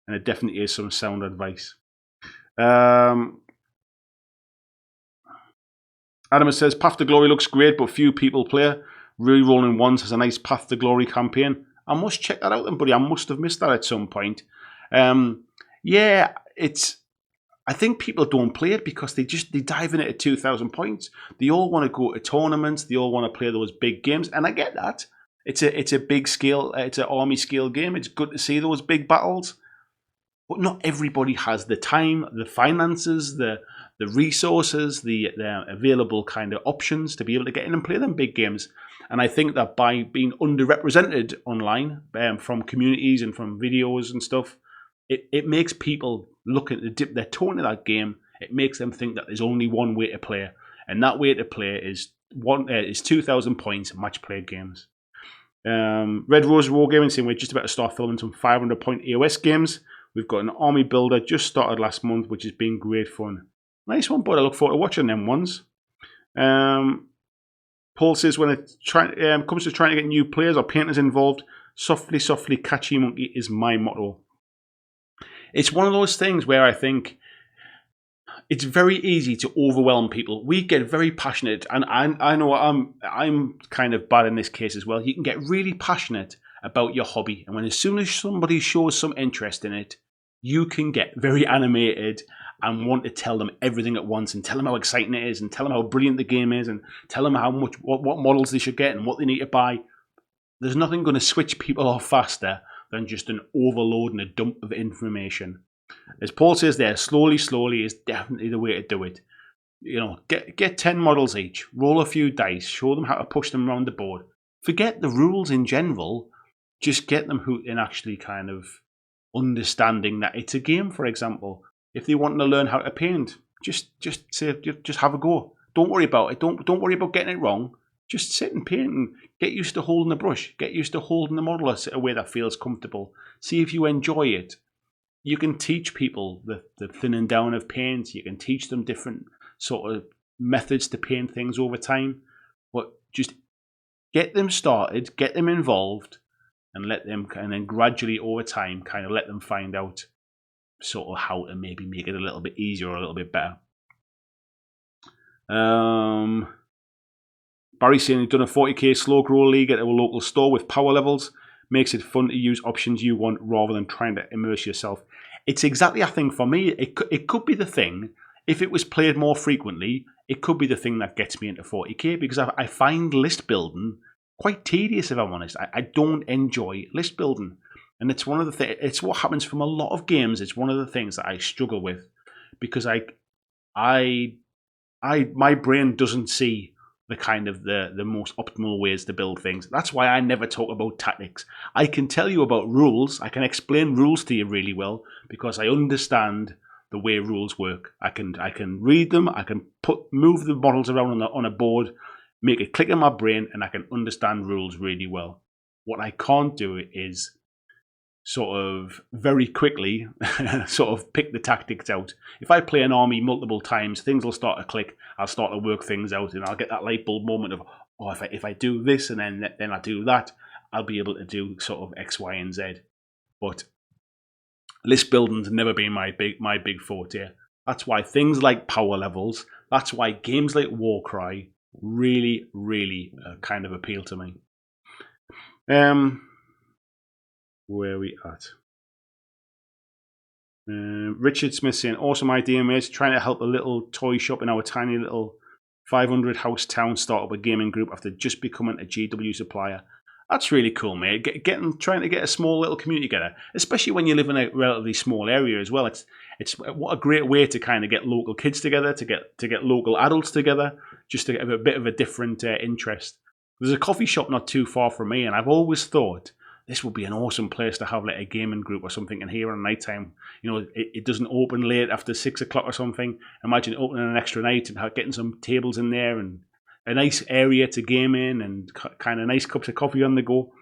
And it definitely is some sound advice. Adam says, Path to Glory looks great, but few people play. Re-rolling ones has a nice Path to Glory campaign. I must check that out then, buddy. I must have missed that at some point. Yeah, I think people don't play it because they dive in it at 2,000 points. They all want to go to tournaments. They all want to play those big games, and I get that. It's a big scale. It's an army scale game. It's good to see those big battles, but not everybody has the time, the finances, the resources, the available kind of options to be able to get in and play them big games. And I think that by being underrepresented online from communities and from videos and stuff, it makes people look at dip their toe into that game. It makes them think that there's only one way to play, and that way to play is 2,000 points match play games. Red Rose Wargaming saying we're just about to start filming some 500 point EOS games. We've got an army builder just started last month, which has been great fun. Nice one, but I look forward to watching them ones. Paul says when it comes to trying to get new players or painters involved, softly, softly, catchy monkey is my motto. It's one of those things where I think it's very easy to overwhelm people. We get very passionate, and I know I'm kind of bad in this case as well. You can get really passionate about your hobby, and as soon as somebody shows some interest in it, you can get very animated and want to tell them everything at once, and tell them how exciting it is, and tell them how brilliant the game is, and tell them what models they should get and what they need to buy. There's nothing going to switch people off faster than just an overload and a dump of information. As Paul says there, slowly is definitely the way to do it. You know, get 10 models each, roll a few dice, show them how to push them around the board. Forget the rules in general, just get them hooked in actually kind of understanding that it's a game, for example. If they want to learn how to paint, just have a go. Don't worry about it. Don't worry about getting it wrong. Just sit and paint and get used to holding the brush. Get used to holding the model a way that feels comfortable. See if you enjoy it. You can teach people the thinning down of paint. You can teach them different sort of methods to paint things over time. But just get them started, get them involved, and then gradually over time kind of let them find out sort of how to maybe make it a little bit easier or a little bit better. Barry's saying he's done a 40k slow grow league at a local store with power levels. Makes it fun to use options you want rather than trying to immerse yourself. It's exactly, I think, for me, it could be the thing. If it was played more frequently, it could be the thing that gets me into 40k, because I find list building quite tedious, if I'm honest. I don't enjoy list building. And it's one of the things, it's what happens from a lot of games. It's one of the things that I struggle with, because my brain doesn't see the kind of the most optimal ways to build things. That's why I never talk about tactics. I can tell you about rules. I can explain rules to you really well because I understand the way rules work. I can read them. I can move the models around on a board, make it click in my brain, and I can understand rules really well. What I can't do is sort of very quickly sort of pick the tactics out. If I play an army multiple times, things will start to click. I'll start to work things out, and I'll get that light bulb moment of, oh, if I do this and then I do that, I'll be able to do sort of X, Y, and Z. But list building's never been my big forte. That's why things like power levels, that's why games like Warcry really, really kind of appeal to me. Where are we at? Richard Smith saying, awesome idea, mate. Trying to help a little toy shop in our tiny little 500 house town start up a gaming group after just becoming a GW supplier. That's really cool, mate. Trying to get a small little community together, especially when you live in a relatively small area as well. It's what a great way to kind of get local kids together, to get local adults together, just to have a bit of a different interest. There's a coffee shop not too far from me, and I've always thought this would be an awesome place to have like a gaming group or something in here on night time. You know, it doesn't open late after 6 o'clock or something. Imagine opening an extra night and getting some tables in there and a nice area to game in and kind of nice cups of coffee on the go.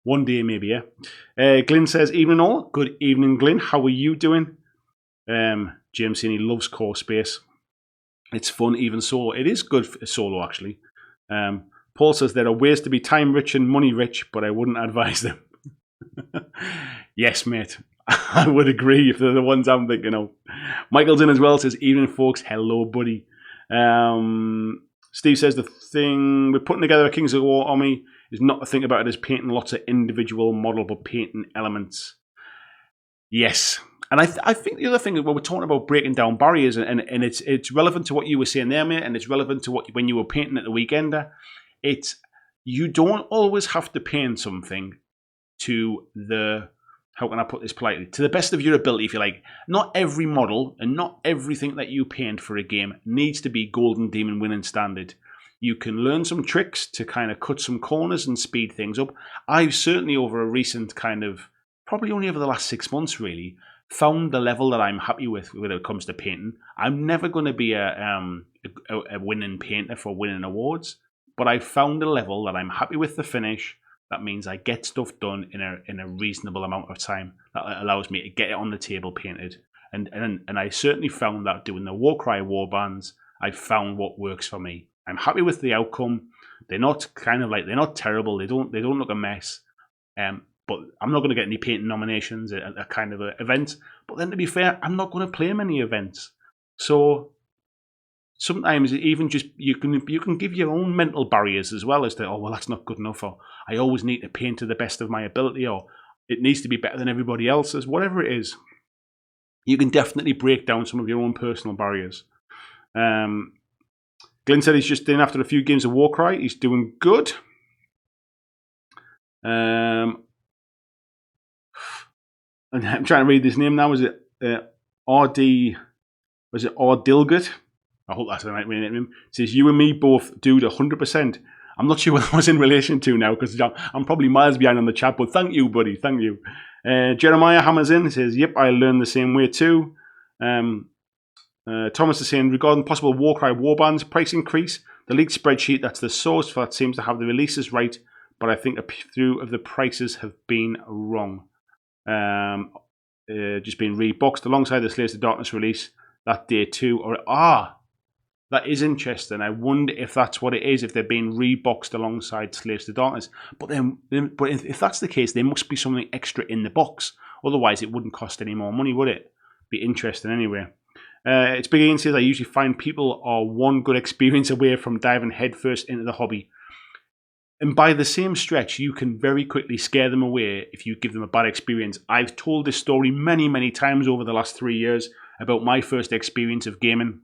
One day maybe, yeah. Glyn says, evening all. Good evening, Glyn. How are you doing? James saying he loves core space. It's fun even solo. It is good for solo, actually. Paul says there are ways to be time rich and money rich, but I wouldn't advise them. Yes, mate. I would agree if they're the ones I'm thinking of. Michael's in as well, says, evening, folks. Hello, buddy. Steve says the thing with putting together a Kings of War army is not to think about it as painting lots of individual model, but painting elements. Yes. And I think the other thing is when we're talking about breaking down barriers, and it's relevant to what you were saying there, mate, and it's relevant to what when you were painting at the Weekender. You don't always have to paint something to the, how can I put this politely, to the best of your ability, if you like. Not every model and not everything that you paint for a game needs to be Golden Demon winning standard. You can learn some tricks to kind of cut some corners and speed things up. I've certainly over a recent kind of, probably only over the last 6 months really, found the level that I'm happy with when it comes to painting. I'm never going to be a winning painter for winning awards, but I found a level that I'm happy with the finish. That means I get stuff done in a reasonable amount of time. That allows me to get it on the table painted. And I certainly found that doing the Warcry warbands, I found what works for me. I'm happy with the outcome. They're not terrible. They don't look a mess. But I'm not going to get any painting nominations at a kind of an event. But then to be fair, I'm not going to play many events. So sometimes even just you can give your own mental barriers as well as to, oh, well, that's not good enough, or I always need to paint to the best of my ability, or it needs to be better than everybody else's, whatever it is. You can definitely break down some of your own personal barriers. Glenn said he's just in after a few games of Warcry. He's doing good. And I'm trying to read this name now. Is it R.D. Was it Ardilgut? I hope that's the right name. It says, you and me both, dude, 100%. I'm not sure what I was in relation to now because I'm probably miles behind on the chat, but thank you, buddy. Thank you. Jeremiah hammers in. He says, yep, I learned the same way too. Thomas is saying, regarding possible Warcry warbands price increase, the leaked spreadsheet that's the source for that seems to have the releases right, but I think a few of the prices have been wrong. Just being reboxed alongside the Slaves of Darkness release that day too. That is interesting. I wonder if that's what it is, if they're being reboxed alongside Slaves to Darkness. But if that's the case, there must be something extra in the box. Otherwise, it wouldn't cost any more money, would it? Be interesting anyway. It's Big Ian says, I usually find people are one good experience away from diving headfirst into the hobby. And by the same stretch, you can very quickly scare them away if you give them a bad experience. I've told this story many, many times over the last 3 years about my first experience of gaming.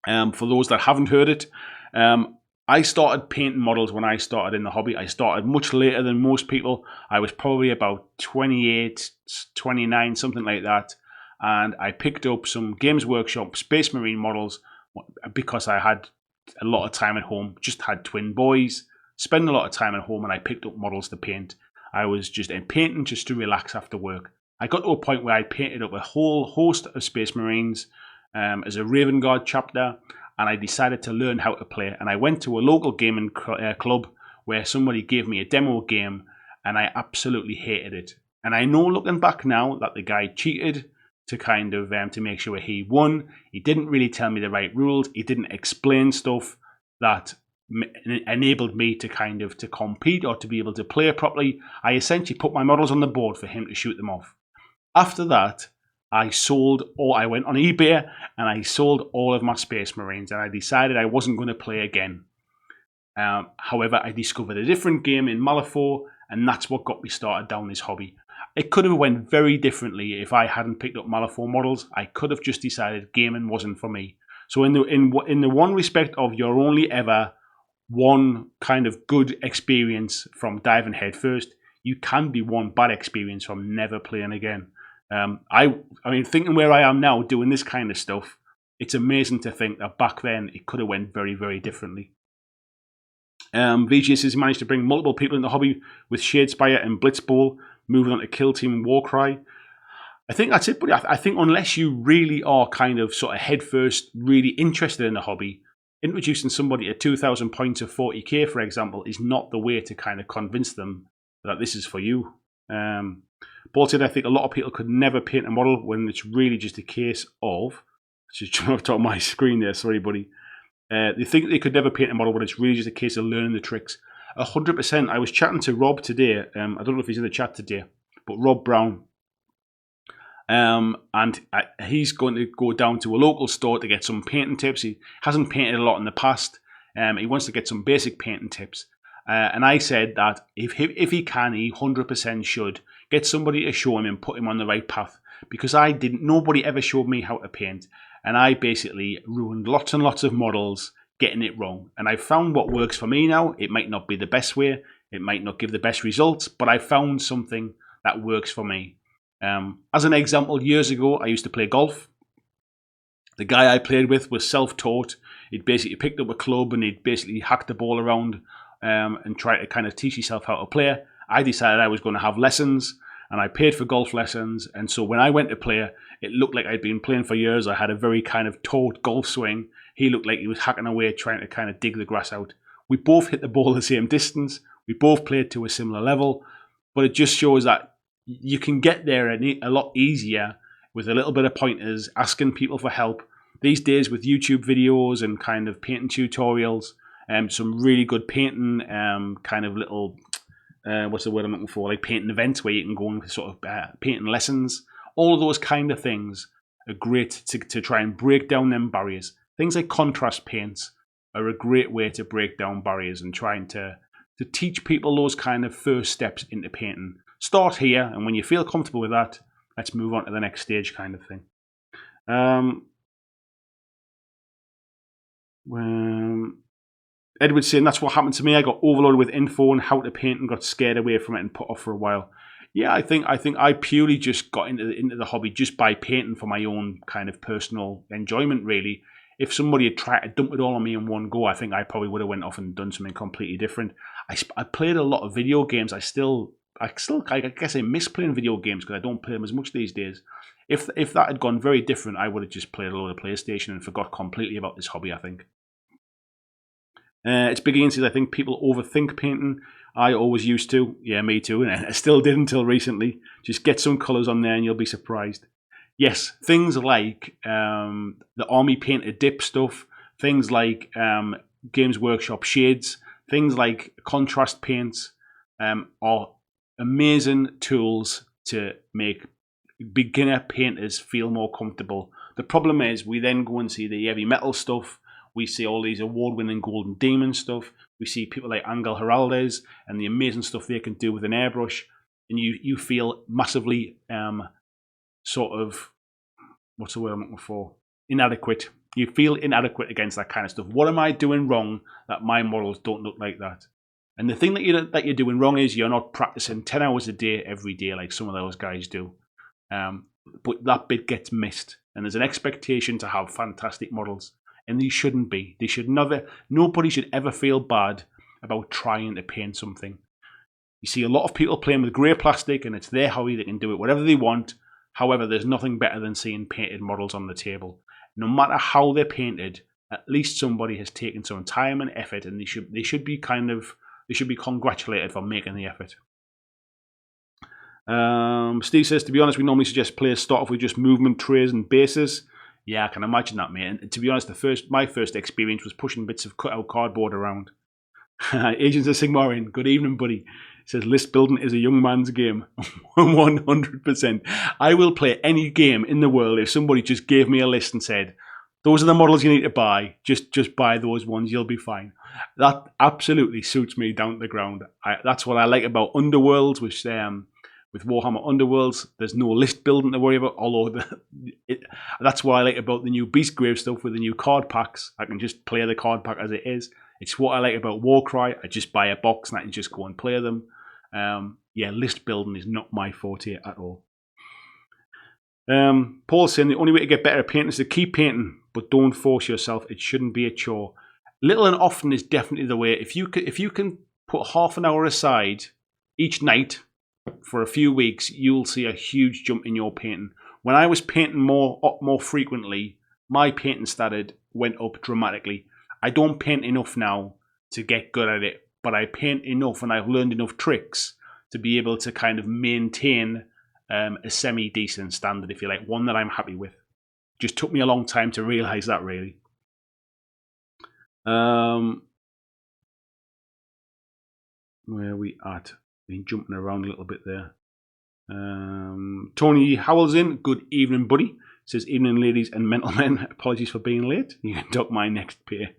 For those that haven't heard it, I started painting models when I started in the hobby. I started much later than most people. I was probably about 28, 29, something like that. And I picked up some Games Workshop Space Marine models because I had a lot of time at home. Just had twin boys, spending a lot of time at home, and I picked up models to paint. I was just painting just to relax after work. I got to a point where I painted up a whole host of Space Marines as a Raven Guard chapter, and I decided to learn how to play. And I went to a local gaming club where somebody gave me a demo game, and I absolutely hated it. And I know looking back now that the guy cheated to kind of to make sure he won. He didn't really tell me the right rules. He didn't explain stuff that enabled me to kind of to compete or to be able to play properly. I essentially put my models on the board for him to shoot them off. After that, I went on eBay and I sold all of my Space Marines, and I decided I wasn't going to play again. However, I discovered a different game in Malifaux, and that's what got me started down this hobby. It could have went very differently if I hadn't picked up Malifaux models. I could have just decided gaming wasn't for me. So in the one respect of you're only ever one kind of good experience from diving headfirst, you can be one bad experience from never playing again. I mean, thinking where I am now doing this kind of stuff, it's amazing to think that back then it could have went very, very differently. VGS has managed to bring multiple people in the hobby with Shadespire and Blitzball, moving on to Kill Team and Warcry. I think that's it, but I think unless you really are kind of sort of headfirst really interested in the hobby, introducing somebody at 2,000 points of 40k, for example, is not the way to kind of convince them that this is for you. Paul said, I think a lot of people could never paint a model when it's really just a case of, just jumping off the top of my screen there, sorry buddy. They think they could never paint a model when it's really just a case of learning the tricks. 100%. I was chatting to Rob today. I don't know if he's in the chat today, but Rob Brown. And he's going to go down to a local store to get some painting tips. He hasn't painted a lot in the past. He wants to get some basic painting tips. And I said that if he can, he 100% should get somebody to show him and put him on the right path. Because nobody ever showed me how to paint. And I basically ruined lots and lots of models getting it wrong. And I found what works for me now. It might not be the best way. It might not give the best results. But I found something that works for me. As an example, years ago, I used to play golf. The guy I played with was self-taught. He'd basically picked up a club and he'd basically hacked the ball around and tried to kind of teach himself how to play. I decided I was going to have lessons. And I paid for golf lessons. And so when I went to play, it looked like I'd been playing for years. I had a very kind of taught golf swing. He looked like he was hacking away, trying to kind of dig the grass out. We both hit the ball the same distance. We both played to a similar level. But it just shows that you can get there a lot easier with a little bit of pointers, asking people for help. These days with YouTube videos and kind of painting tutorials, some really good painting kind of little... what's the word I'm looking for? Like painting events where you can go and sort of painting lessons. All of those kind of things are great to try and break down them barriers. Things like contrast paints are a great way to break down barriers and trying to teach people those kind of first steps into painting. Start here, and when you feel comfortable with that, let's move on to the next stage kind of thing. Edward's saying that's what happened to me. I got overloaded with info on how to paint and got scared away from it and put off for a while. Yeah, I think I purely just got into the hobby just by painting for my own kind of personal enjoyment, really. If somebody had tried to dump it all on me in one go, I think I probably would have went off and done something completely different. I played a lot of video games. I guess I miss playing video games because I don't play them as much these days. If that had gone very different, I would have just played a lot of PlayStation and forgot completely about this hobby, I think. It's Big Ian says, I think people overthink painting. I always used to. Yeah, me too. And I still did until recently. Just get some colours on there and you'll be surprised. Yes, things like the Army Painted Dip stuff, things like Games Workshop shades, things like contrast paints are amazing tools to make beginner painters feel more comfortable. The problem is we then go and see the heavy metal stuff. We see all these award-winning Golden Demon stuff. We see people like Angel Heraldez and the amazing stuff they can do with an airbrush. And you feel massively sort of, what's the word I'm looking for? Inadequate. You feel inadequate against that kind of stuff. What am I doing wrong that my models don't look like that? And the thing that you're doing wrong is you're not practicing 10 hours a day every day like some of those guys do. But that bit gets missed. And there's an expectation to have fantastic models. And they shouldn't be. They should never. Nobody should ever feel bad about trying to paint something. You see a lot of people playing with grey plastic, and it's their hobby. They can do it whatever they want. However, there's nothing better than seeing painted models on the table. No matter how they're painted, at least somebody has taken some time and effort, and they should be congratulated for making the effort. Steve says, to be honest, we normally suggest players start off with just movement trays and bases. Yeah, I can imagine that, mate. And to be honest, my first experience was pushing bits of cut-out cardboard around. Agents of Sigmarian, good evening, buddy. He says, list building is a young man's game. 100%. I will play any game in the world if somebody just gave me a list and said, those are the models you need to buy. Just buy those ones, you'll be fine. That absolutely suits me down to the ground. That's what I like about Underworlds, which With Warhammer Underworlds, there's no list building to worry about, although that's what I like about the new Beastgrave stuff with the new card packs. I can just play the card pack as it is. It's what I like about Warcry. I just buy a box and I can just go and play them. Yeah, list building is not my forte at all. Paul's saying the only way to get better at painting is to keep painting, but don't force yourself. It shouldn't be a chore. Little and often is definitely the way. If you can put half an hour aside each night for a few weeks, you'll see a huge jump in your painting. When I was painting more frequently, my painting standard went up dramatically. I don't paint enough now to get good at it, but I paint enough and I've learned enough tricks to be able to kind of maintain a semi-decent standard, if you like, one that I'm happy with. Just took me a long time to realise that, really. Where are we at? Been jumping around a little bit there. Tony Howell's in. Good evening, buddy. Says, evening, ladies and gentlemen. Apologies for being late. You can duck my next pay.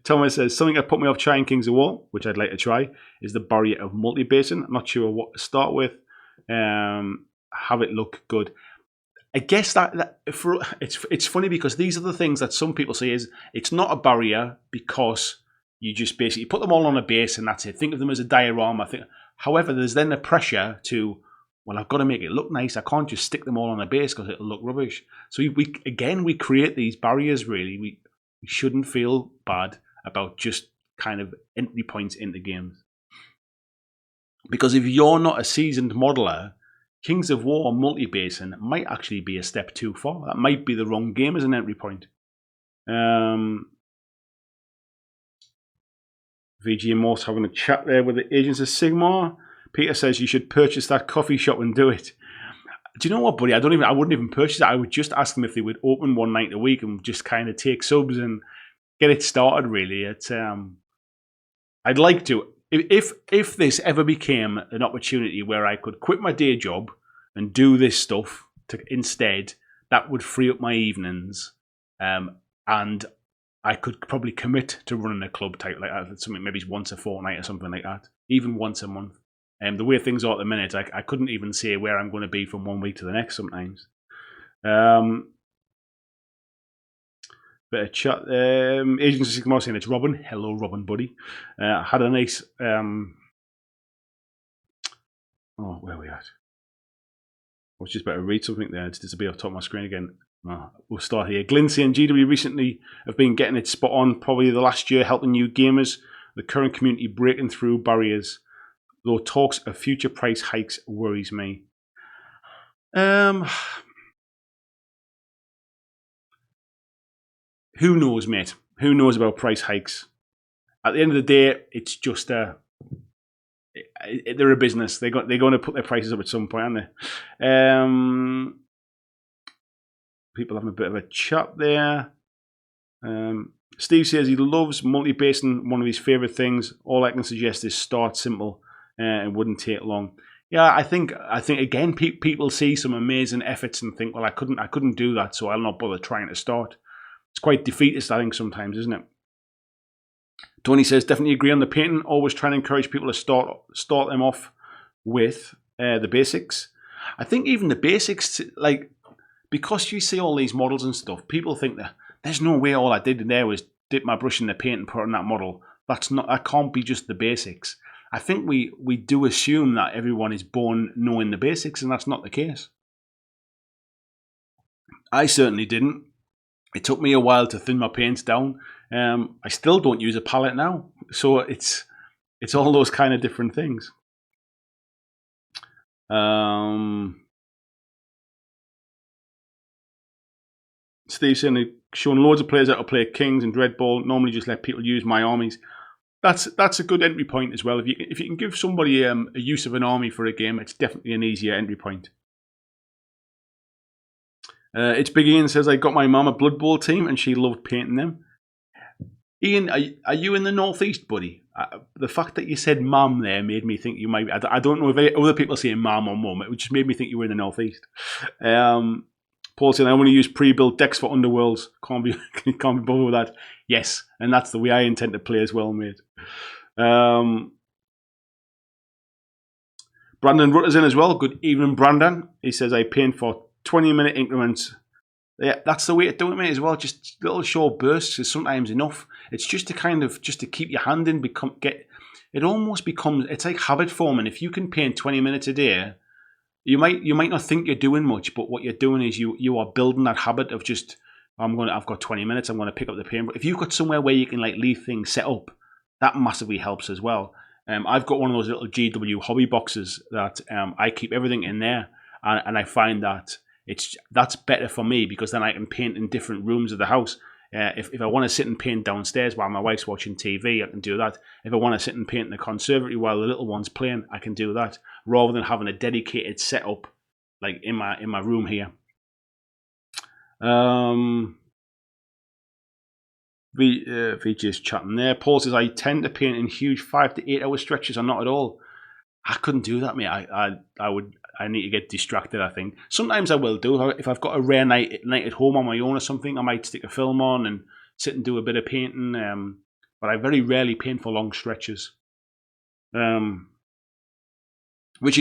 Thomas says, something that put me off trying Kings of War, which I'd like to try, is the barrier of multi-basin. I'm not sure what to start with. Have it look good. I guess it's funny because these are the things that some people say is it's not a barrier because you just basically put them all on a base and that's it. Think of them as a diorama. However, there's then the pressure to, well, I've got to make it look nice. I can't just stick them all on a base because it'll look rubbish. So we create these barriers, really. We shouldn't feel bad about just kind of entry points into games. Because if you're not a seasoned modeler, Kings of War multi-basin might actually be a step too far. That might be the wrong game as an entry point. VG Morse having a chat there with the Agents of Sigmar. Peter says you should purchase that coffee shop and do it. Do you know what, buddy? I wouldn't even purchase it. I would just ask them if they would open one night a week and just kind of take subs and get it started, really. I'd like to. If this ever became an opportunity where I could quit my day job and do this stuff instead, that would free up my evenings, and I could probably commit to running a club type like that. Something maybe once a fortnight or something like that, even once a month. The way things are at the minute, I couldn't even say where I'm going to be from one week to the next sometimes. Bit of chat. Agents of Sigmar saying it's Robin. Hello, Robin, buddy. I had a nice. Where are we at? I was just about to read something there. It's disappeared off the top of my screen again. We'll start here. Glincy and GW recently have been getting it spot on, probably the last year, helping new gamers, the current community breaking through barriers. Though talks of future price hikes worries me. Who knows, mate? Who knows about price hikes? At the end of the day, it's just they're a business. They're going to put their prices up at some point, aren't they? People having a bit of a chat there. Steve says he loves multi-basin, one of his favourite things. All I can suggest is start simple. It wouldn't take long. Yeah, I think again, people see some amazing efforts and think, well, I couldn't do that, so I'll not bother trying to start. It's quite defeatist, I think, sometimes, isn't it? Tony says, definitely agree on the painting. Always trying to encourage people to start them off with the basics. I think even the basics, like, because you see all these models and stuff, people think that there's no way all I did there was dip my brush in the paint and put on that model. That can't be just the basics. I think we do assume that everyone is born knowing the basics, and that's not the case. I certainly didn't. It took me a while to thin my paints down. I still don't use a palette now, so it's all those kind of different things. Steve saying they've shown loads of players how to play Kings and Dreadball. Normally, just let people use my armies. That's a good entry point as well. If you can give somebody a use of an army for a game, it's definitely an easier entry point. It's Big Ian says, I got my mum a Blood Bowl team and she loved painting them. Ian, are you in the northeast, buddy? The fact that you said mum there made me think you might be. I don't know if other people say mum or mum. It just made me think you were in the northeast. Paul saying, I want to use pre-built decks for Underworlds. Can't be bothered with that. Yes, and that's the way I intend to play as well, mate. Brandon Rutter's in as well. Good evening, Brandon. He says, I paint for 20-minute increments. Yeah, that's the way to do it, mate, as well. Just little short bursts is sometimes enough. It's just to kind of, just to keep your hand in, it almost becomes, it's like habit forming. If you can paint 20 minutes a day, you might not think you're doing much, but what you're doing is you are building that habit of just, I've got 20 minutes, I'm going to pick up the paint. But if you've got somewhere where you can like leave things set up, that massively helps as well. I've got one of those little GW hobby boxes that I keep everything in there, and I find that that's better for me because then I can paint in different rooms of the house. If I want to sit and paint downstairs while my wife's watching TV, I can do that. If I want to sit and paint in the conservatory while the little one's playing, I can do that, rather than having a dedicated setup like in my room here. VJ's chatting there. Paul says, I tend to paint in huge 5 to 8 hour stretches, or not at all. I couldn't do that, mate. I need to get distracted, I think. Sometimes I will do. If I've got a rare night at home on my own or something, I might stick a film on and sit and do a bit of painting. But I very rarely paint for long stretches. Richard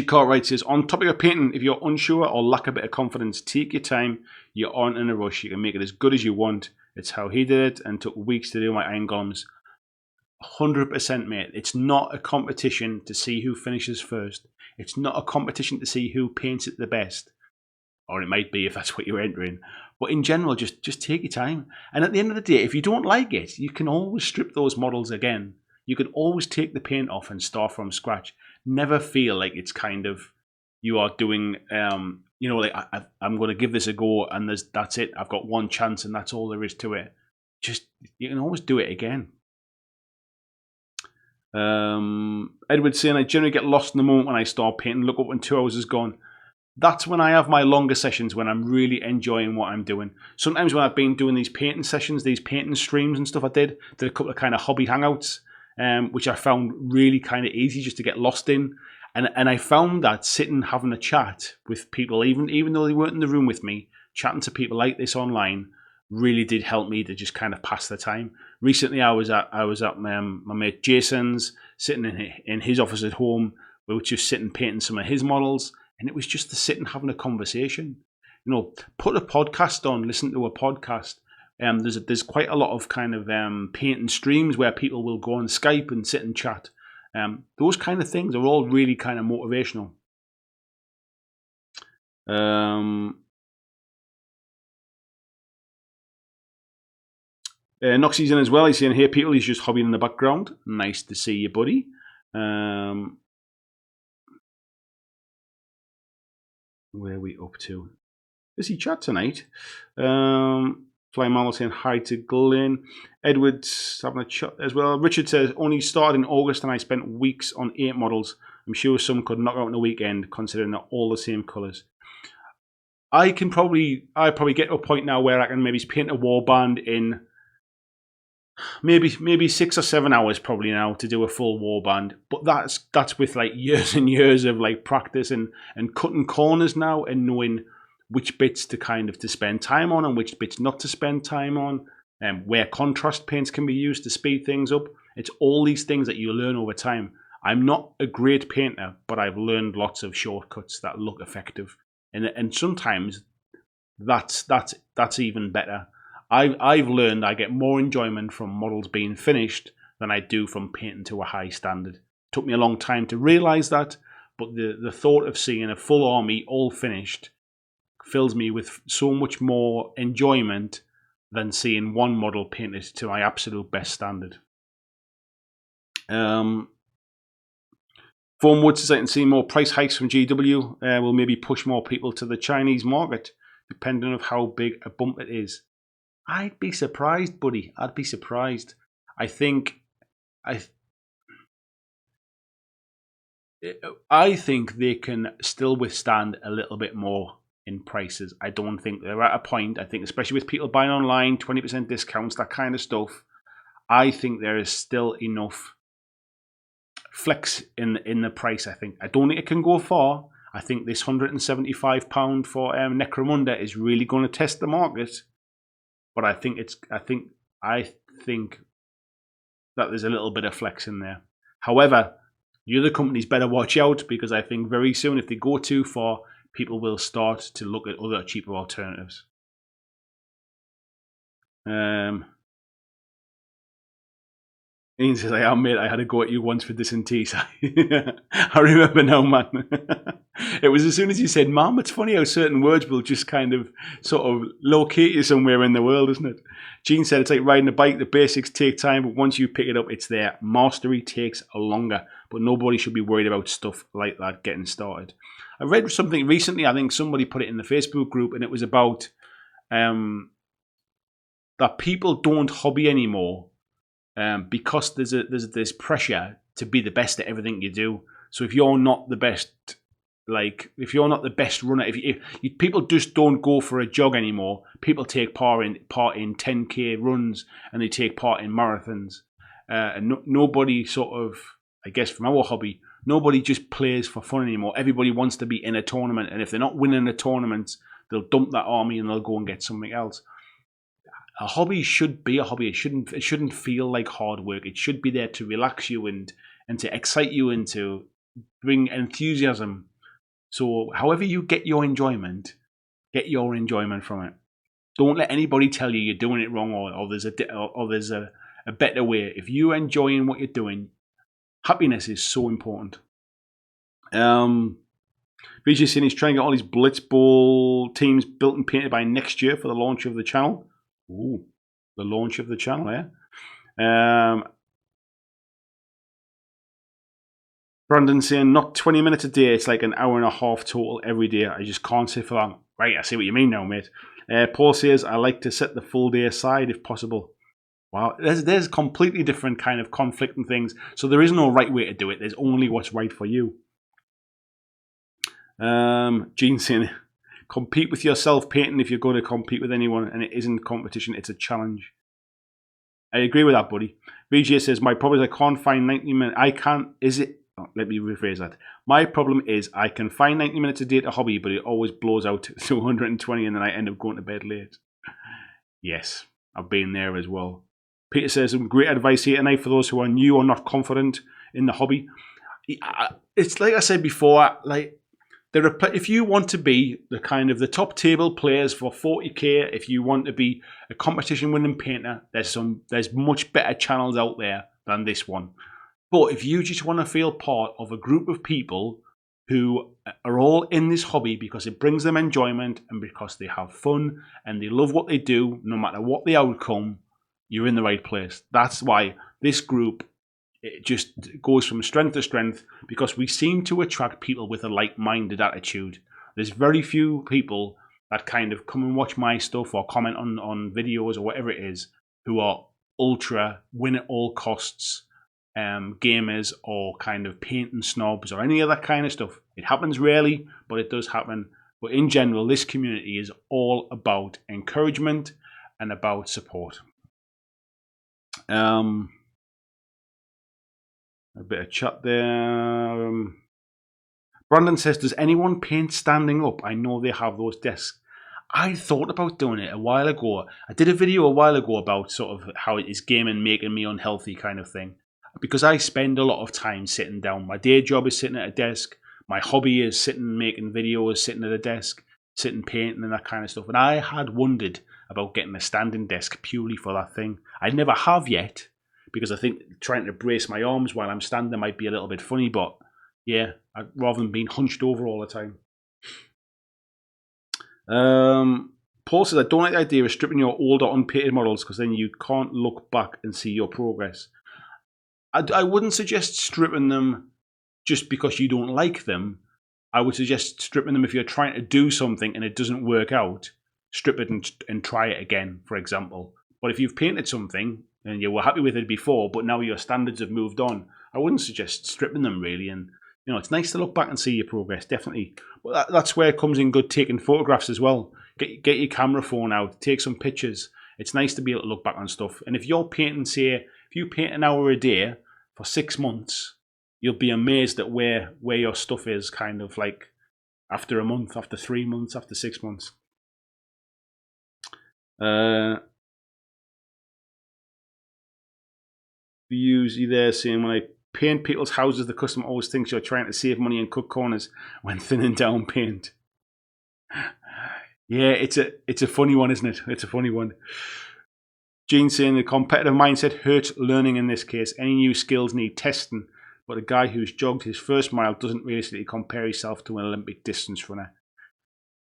Cartwright says, on topic of painting, if you're unsure or lack a bit of confidence, take your time. You aren't in a rush. You can make it as good as you want. It's how he did it, and took weeks to do my iron golems. 100%, mate. It's not a competition to see who finishes first. It's not a competition to see who paints it the best. Or it might be if that's what you're entering. But in general, just take your time. And at the end of the day, if you don't like it, you can always strip those models again. You can always take the paint off and start from scratch. Never feel like it's kind of, you are doing, like I'm going to give this a go and that's it. I've got one chance and that's all there is to it. Just, you can always do it again. Edward's saying, I generally get lost in the moment when I start painting, look up when 2 hours is gone. That's when I have my longer sessions, when I'm really enjoying what I'm doing. Sometimes when I've been doing these painting sessions, these painting streams and stuff, I did a couple of kind of hobby hangouts, which I found really kind of easy just to get lost in. And I found that sitting, having a chat with people, even though they weren't in the room with me, chatting to people like this online really did help me to just kind of pass the time. Recently, I was at my mate Jason's, sitting in his office at home. We were just sitting painting some of his models, and it was just to sit and having a conversation. Put a podcast on, listen to a podcast. There's quite a lot of kind of painting streams where people will go on Skype and sit and chat. Those kind of things are all really kind of motivational. Noxie's in as well. He's saying, hey, people, he's just hobbying in the background. Nice to see you, buddy. Where are we up to? Busy chat tonight. Flying Marvel saying hi to Glenn. Edward's having a chat as well. Richard says, only started in August and I spent weeks on 8 models. I'm sure some could knock out in a weekend, considering they're all the same colours. I probably get to a point now where I can maybe paint a warband in maybe 6 or 7 hours probably now to do a full warband. But that's with like years and years of like practice and cutting corners now and knowing which bits to spend time on and which bits not to spend time on, and where contrast paints can be used to speed things up. It's all these things that you learn over time. I'm not a great painter, but I've learned lots of shortcuts that look effective, and sometimes that's even better. I've learned I get more enjoyment from models being finished than I do from painting to a high standard. It took me a long time to realise that, but the thought of seeing a full army all finished fills me with so much more enjoyment than seeing one model painted to my absolute best standard. Foam Wood says, I can see more price hikes from GW will maybe push more people to the Chinese market, depending on how big a bump it is. I'd be surprised, buddy. I'd be surprised. I think they can still withstand a little bit more in prices. I don't think they're at a point. I think especially with people buying online, 20% discounts, that kind of stuff, I think there is still enough flex in the price. I don't think it can go far. I think this £175 for Necromunda is really going to test the market. But I think that there's a little bit of flex in there. However, The other companies better watch out, because I think very soon, if they go too far, people will start to look at other cheaper alternatives. Ian says, I am, mate. I had a go at you once for dissing teas. I remember now, man. It was as soon as you said, Mum, it's funny how certain words will just kind of sort of locate you somewhere in the world, isn't it? Gene said, it's like riding a bike. The basics take time, but once you pick it up, it's there. Mastery takes longer, but nobody should be worried about stuff like that getting started. I read something recently, I think somebody put it in the Facebook group, and it was about that people don't hobby anymore because there's pressure to be the best at everything you do. So if you're not the best, if you're not the best runner, if people just don't go for a jog anymore. People take part in 10K runs, and they take part in marathons. And nobody sort of, I guess from our hobby, nobody just plays for fun anymore. Everybody wants to be in a tournament, and if they're not winning a tournament, they'll dump that army and they'll go and get something else. A hobby should be a hobby. It shouldn't feel like hard work. It should be there to relax you and to excite you and to bring enthusiasm. So however you get your enjoyment from it. Don't let anybody tell you you're doing it wrong or there's a better way. If you're enjoying what you're doing, happiness is so important. VJ saying he's trying to get all these Blitzball teams built and painted by next year for the launch of the channel. Ooh, the launch of the channel, yeah. Brandon saying, not 20 minutes a day, it's like an hour and a half total every day. I just can't sit for that. Right, I see what you mean now, mate. Paul says, I like to set the full day aside if possible. Wow, there's completely different kind of conflicting things. So there is no right way to do it. There's only what's right for you. Gene saying, compete with yourself painting if you're going to compete with anyone, and it isn't competition, it's a challenge. I agree with that, buddy. VJ says, my problem is I can't find 90 minutes. Let me rephrase that. My problem is I can find 90 minutes a day to hobby, but it always blows out to 120 and then I end up going to bed late. Yes, I've been there as well. Peter says, some great advice here tonight for those who are new or not confident in the hobby. It's like I said before, if you want to be the top table players for 40k, if you want to be a competition winning painter, there's much better channels out there than this one. But if you just want to feel part of a group of people who are all in this hobby because it brings them enjoyment and because they have fun and they love what they do, no matter what the outcome, you're in the right place. That's why this group, it just goes from strength to strength, because we seem to attract people with a like-minded attitude. There's very few people that kind of come and watch my stuff or comment on videos or whatever it is who are ultra win at all costs gamers or kind of painting snobs or any other kind of stuff. It happens rarely, but it does happen. But in general, this community is all about encouragement and about support. A bit of chat there. Brandon says, does anyone paint standing up? I know they have those desks. I thought about doing it a while ago. I did a video a while ago about sort of how is gaming making me unhealthy kind of thing. Because I spend a lot of time sitting down. My day job is sitting at a desk. My hobby is sitting making videos, sitting at a desk, sitting painting and that kind of stuff. And I had wondered about getting a standing desk purely for that thing. I never have yet, because I think trying to brace my arms while I'm standing might be a little bit funny. But yeah, rather than being hunched over all the time. Paul says, I don't like the idea of stripping your older unpainted models because then you can't look back and see your progress. I wouldn't suggest stripping them just because you don't like them. I would suggest stripping them if you're trying to do something and it doesn't work out. Strip it and try it again, for example. But if you've painted something and you were happy with it before, but now your standards have moved on, I wouldn't suggest stripping them really. And it's nice to look back and see your progress, definitely. But that's where it comes in good taking photographs as well. Get your camera phone out, take some pictures. It's nice to be able to look back on stuff. And if you're painting, say, if you paint an hour a day for 6 months, you'll be amazed at where your stuff is kind of like after a month, after 3 months, after 6 months. Usually there saying when I Paint people's houses. The customer always thinks you're trying to save money and cut corners when thinning down paint. Yeah, it's a funny one, isn't it? It's a funny one. Gene saying the competitive mindset hurts learning in this case. Any new skills need testing, but a guy who's jogged his first mile doesn't realistically compare himself to an Olympic distance runner.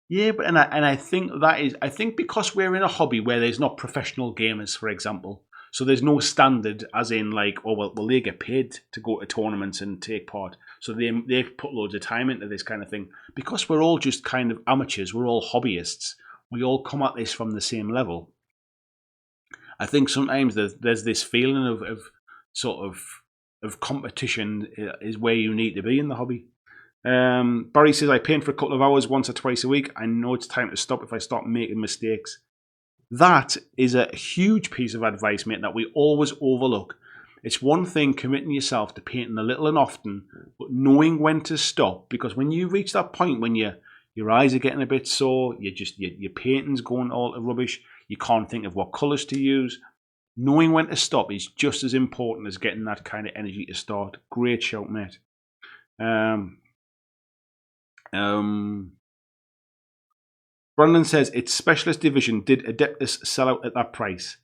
Yeah, but I think because we're in a hobby where there's not professional gamers, for example, so there's no standard as in like, oh well they get paid to go to tournaments and take part, so they put loads of time into this kind of thing. Because we're all just kind of amateurs, we're all hobbyists, we all come at this from the same level. I think sometimes there's this feeling of competition is where you need to be in the hobby. Barry says, I paint for a couple of hours once or twice a week. I know it's time to stop if I start making mistakes. That is a huge piece of advice, mate, that we always overlook. It's one thing committing yourself to painting a little and often, but knowing when to stop, because when you reach that point when your eyes are getting a bit sore, your painting's going all to rubbish, you can't think of what colours to use, knowing when to stop is just as important as getting that kind of energy to start. Great shout, mate. Brandon says, its specialist division, did Adeptus sell out at that price?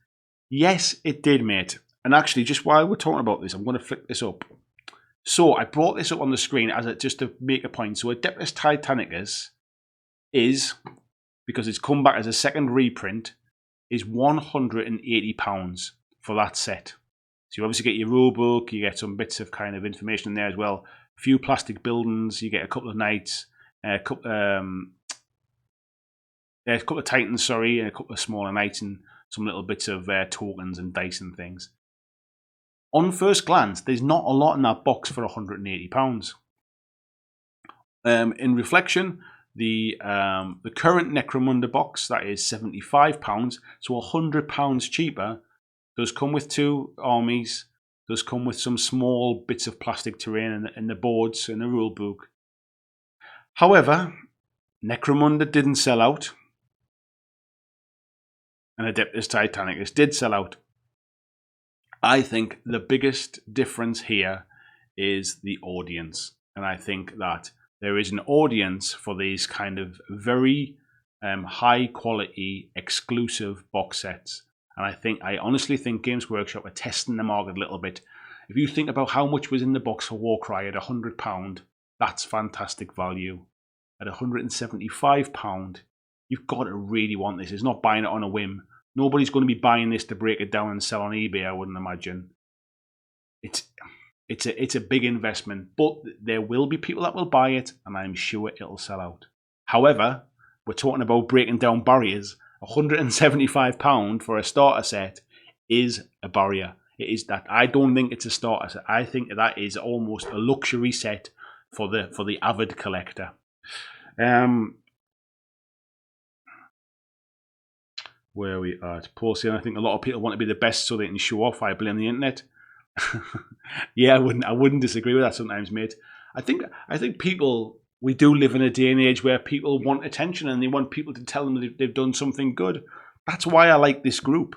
Yes, it did, mate. And actually, just while we're talking about this, I'm going to flick this up. So I brought this up on the screen just to make a point. So Adeptus Titanicus is, because it's come back as a second reprint, is £180 for that set. So you obviously get your rulebook, you get some bits of kind of information in there as well. A few plastic buildings, you get a couple of knights, a couple of titans, and a couple of smaller knights, and some little bits of tokens and dice and things. On first glance, there's not a lot in that box for £180. In reflection, the current Necromunda box, that is £75, so £100 cheaper, does come with 2 armies, does come with some small bits of plastic terrain and the boards and the rule book. However, Necromunda didn't sell out, and Adeptus Titanicus did sell out. I think the biggest difference here is the audience, and I think that there is an audience for these kind of very high quality exclusive box sets. And I honestly think Games Workshop are testing the market a little bit. If you think about how much was in the box for Warcry at £100, that's fantastic value. At £175, you've got to really want this. It's not buying it on a whim. Nobody's going to be buying this to break it down and sell on eBay, I wouldn't imagine. It's a big investment, but there will be people that will buy it, and I'm sure it'll sell out. However, we're talking about breaking down barriers. £175 for a starter set is a barrier. It is that. I don't think it's a starter set. I think that is almost a luxury set for the avid collector. Where are we at? Paul saying, I think a lot of people want to be the best so they can show off. I blame the internet. Yeah, I wouldn't disagree with that sometimes, mate. I think people, we do live in a day and age where people want attention and they want people to tell them that they've done something good. That's why I like this group.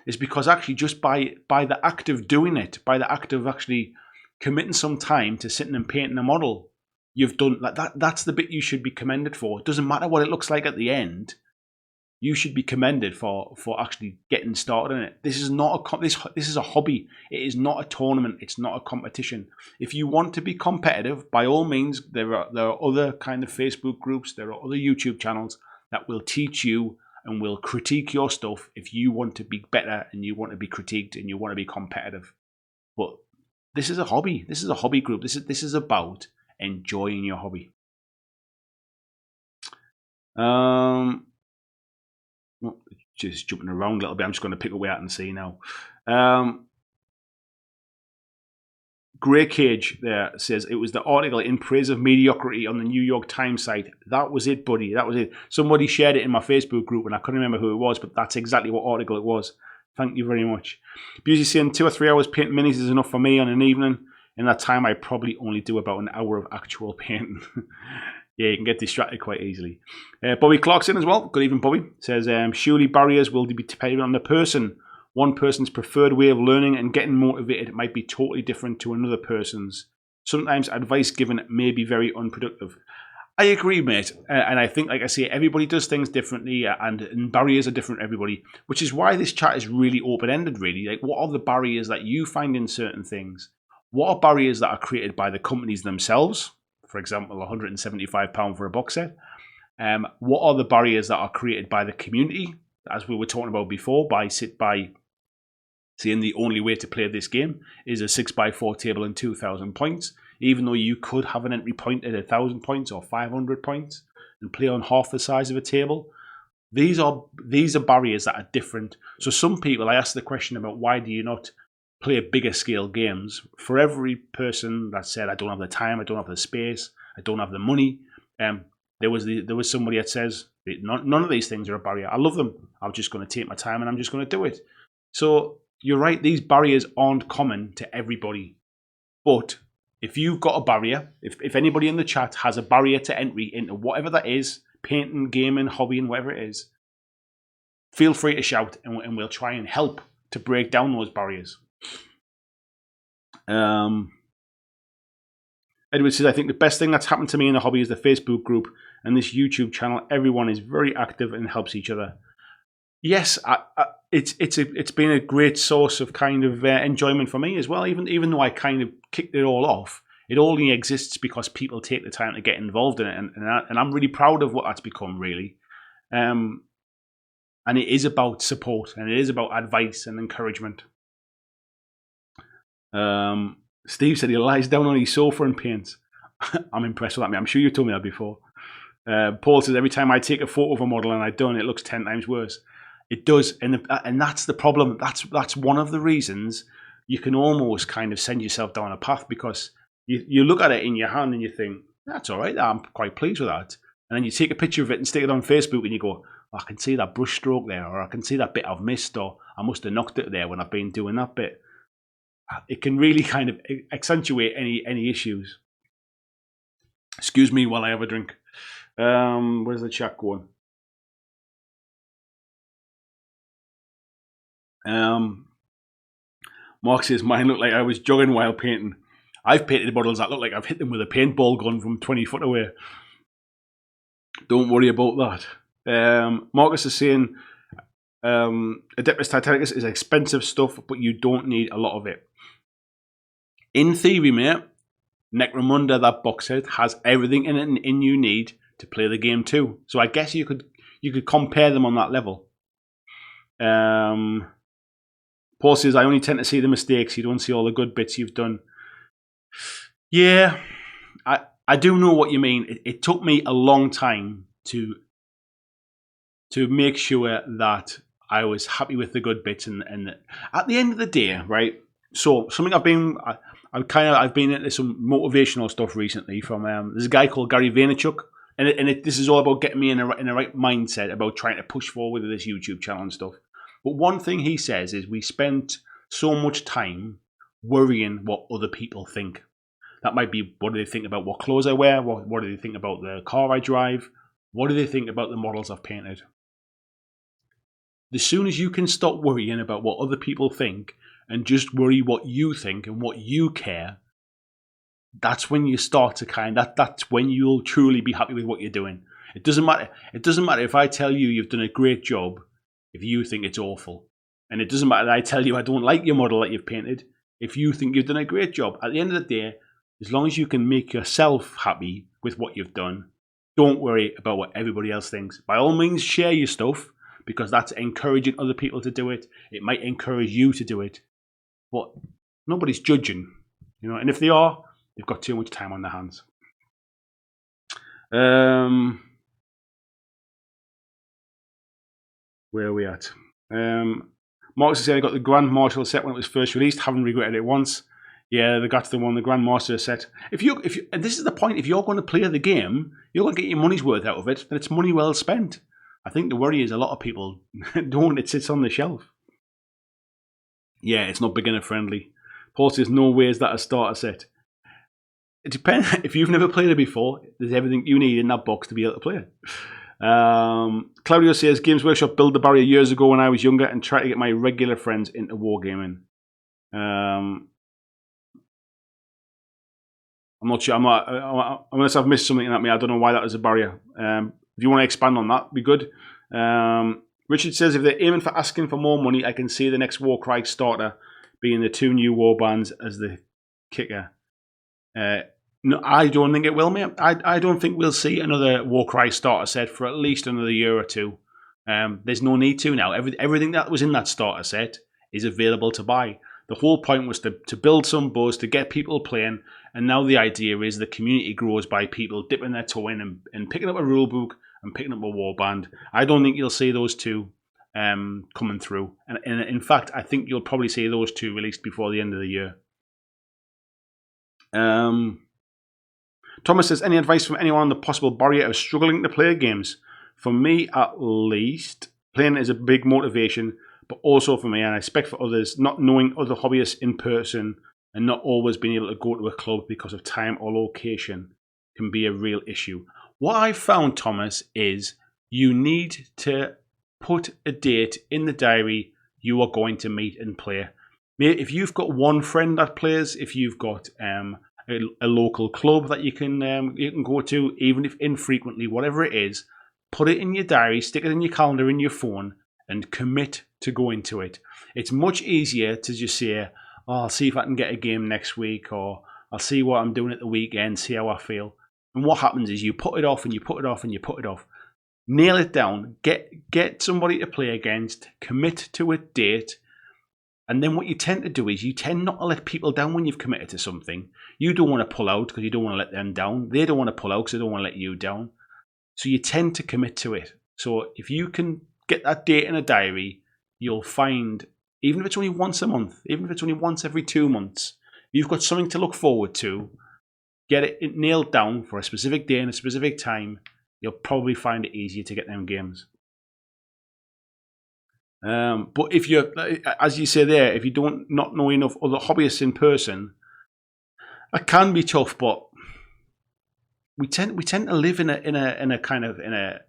Is because actually just by the act of doing it, by the act of actually committing some time to sitting and painting a model, you've done like that. That's the bit you should be commended for. It doesn't matter what it looks like at the end. You should be commended for actually getting started in it. This is not this is a hobby. It is not a tournament. It's not a competition. If you want to be competitive, by all means, there are other kind of Facebook groups. There are other YouTube channels that will teach you and will critique your stuff if you want to be better and you want to be critiqued and you want to be competitive. But this is a hobby. This is a hobby group. This is about enjoying your hobby. Just jumping around a little bit. I'm just going to pick away out and see now. Grey Cage there says it was the article in praise of mediocrity on the New York Times site. That was it, buddy. That was it. Somebody shared it in my Facebook group and I couldn't remember who it was, but that's exactly what article it was. Thank you very much. Busy saying 2 or 3 hours painting minis is enough for me on an evening. In that time, I probably only do about an hour of actual painting. Yeah, you can get distracted quite easily. Bobby Clarkson as well. Good evening, Bobby. Says, surely barriers will be dependent on the person One person's preferred way of learning and getting motivated might be totally different to another person's. Sometimes advice given may be very unproductive. I agree, mate. And I think, like I say, everybody does things differently, and barriers are different for everybody, which is why this chat is really open-ended, really. Like, what are the barriers that you find in certain things? What are barriers that are created by the companies themselves? For example, £175 for a box set. What are the barriers that are created by the community, as we were talking about before, by saying the only way to play this game is a 6x4 table and 2,000 points, even though you could have an entry point at 1,000 points or 500 points and play on half the size of a table. These are barriers that are different. So some people, I asked the question about why do you not play bigger scale games? For every person that said, I don't have the time, I don't have the space, I don't have the money, there was somebody that says, none of these things are a barrier. I love them. I'm just going to take my time and I'm just going to do it. So you're right, these barriers aren't common to everybody. But if you've got a barrier, if anybody in the chat has a barrier to entry into whatever that is, painting, gaming, hobbying, whatever it is, feel free to shout and we'll try and help to break down those barriers. Edward says, I think the best thing that's happened to me in the hobby is the Facebook group and this YouTube channel. Everyone is very active and helps each other. Yes, it's been a great source of kind of enjoyment for me as well. Even though I kind of kicked it all off, it only exists because people take the time to get involved in it, and I'm really proud of what that's become, really. And it is about support, and it is about advice and encouragement. Steve said he lies down on his sofa and paints. I'm impressed with that, mate. I'm sure you told me that before. Paul says, every time I take a photo of a model and I don't, it looks 10 times worse. It does, and that's the problem. That's one of the reasons you can almost kind of send yourself down a path, because you look at it in your hand and you think, that's all right, I'm quite pleased with that. And then you take a picture of it and stick it on Facebook and you go, oh, I can see that brush stroke there, or I can see that bit I've missed, or I must have knocked it there when I've been doing that bit. It can really kind of accentuate any issues. Excuse me while I have a drink. Where's the chat going? Mark says, mine looked like I was jogging while painting. I've painted models that look like I've hit them with a paintball gun from 20 foot away. Don't worry about that. Marcus is saying, Adeptus Titanicus is expensive stuff, but you don't need a lot of it. In theory, mate, Necromunda, that box set, has everything in it and you need to play the game too. So I guess you could compare them on that level. Paul says, I only tend to see the mistakes. You don't see all the good bits you've done. Yeah, I do know what you mean. It took me a long time to make sure that I was happy with the good bits. And at the end of the day, right? So something I've been into some motivational stuff recently from there's a guy called Gary Vaynerchuk, and this is all about getting me in a right mindset about trying to push forward with this YouTube channel and stuff. But one thing he says is we spent so much time worrying what other people think. That might be, what do they think about what clothes I wear? What do they think about the car I drive? What do they think about the models I've painted? As soon as you can stop worrying about what other people think and just worry what you think and what you care, that's when you start to that's when you'll truly be happy with what you're doing. It doesn't matter if I tell you you've done a great job if you think it's awful. And it doesn't matter that I tell you I don't like your model that you've painted if you think you've done a great job. At the end of the day, as long as you can make yourself happy with what you've done, don't worry about what everybody else thinks. By all means, share your stuff, because that's encouraging other people to do it. It might encourage you to do it. But nobody's judging, and if they are, they've got too much time on their hands. Where are we at? Marcus is saying I got the Grand Marshal set when it was first released. Haven't regretted it once. Yeah, they got the Grand Master set. If you, and this is the point, if you're going to play the game, you're going to get your money's worth out of it, then it's money well spent. I think the worry is a lot of people don't. It sits on the shelf. Yeah, it's not beginner friendly. Paul says, no way is that a starter set. It depends. If you've never played it before, there's everything you need in that box to be able to play it. Claudio says, Games Workshop built the barrier years ago when I was younger and tried to get my regular friends into wargaming. I'm not sure. Unless I've missed something at me, I don't know why that is a barrier. If you want to expand on that, be good. Richard says, if they're aiming for asking for more money, I can see the next Warcry starter being the 2 new warbands as the kicker. No, I don't think it will, mate. I don't think we'll see another Warcry starter set for at least another year or two. There's no need to now. Everything that was in that starter set is available to buy. The whole point was to build some buzz, to get people playing, and now the idea is the community grows by people dipping their toe in and picking up a rulebook and picking up a warband. I don't think you'll see those two coming through. And in fact, I think you'll probably see those two released before the end of the year. Thomas says, any advice from anyone on the possible barrier of struggling to play games? For me, at least, playing is a big motivation, but also for me, and I expect for others, not knowing other hobbyists in person and not always being able to go to a club because of time or location can be a real issue. What I found, Thomas, is you need to put a date in the diary you are going to meet and play. If you've got one friend that plays, if you've got a local club that you can go to, even if infrequently, whatever it is, put it in your diary, stick it in your calendar, in your phone, and commit to going to it. It's much easier to just say, oh, I'll see if I can get a game next week, or I'll see what I'm doing at the weekend, see how I feel. And what happens is you put it off and you put it off and you put it off. Nail it down, get somebody to play against, commit to a date, and then what you tend to do is you tend not to let people down when you've committed to something. You don't want to pull out because you don't want to let them down. They don't want to pull out because they don't want to let you down. So you tend to commit to it. So if you can get that date in a diary, you'll find, even if it's only once a month, even if it's only once every 2 months, you've got something to look forward to. Get it nailed down for a specific day and a specific time. You'll probably find it easier to get them games. But if you're, as you say there, if you not know enough other hobbyists in person, that can be tough. But we tend to live in a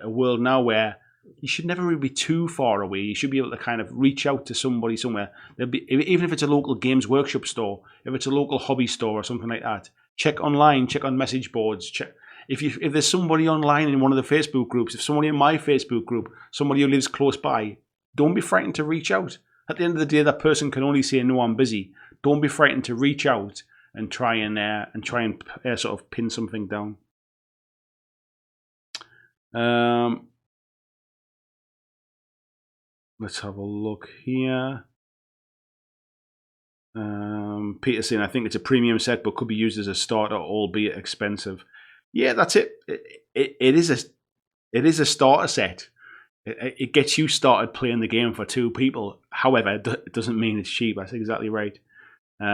world now where you should never really be too far away. You should be able to kind of reach out to somebody somewhere. Even if it's a local Games Workshop store, if it's a local hobby store or something like that, check online, check on message boards, check. If there's somebody online in one of the Facebook groups, if somebody in my Facebook group, somebody who lives close by, don't be frightened to reach out. At the end of the day, that person can only say, no, I'm busy. Don't be frightened to reach out and try and sort of pin something down. Let's have a look here. Peter saying, I think it's a premium set, but could be used as a starter, albeit expensive. Yeah, that's it. It is a starter set. It gets you started playing the game for 2 people. However, it doesn't mean it's cheap. That's exactly right. Where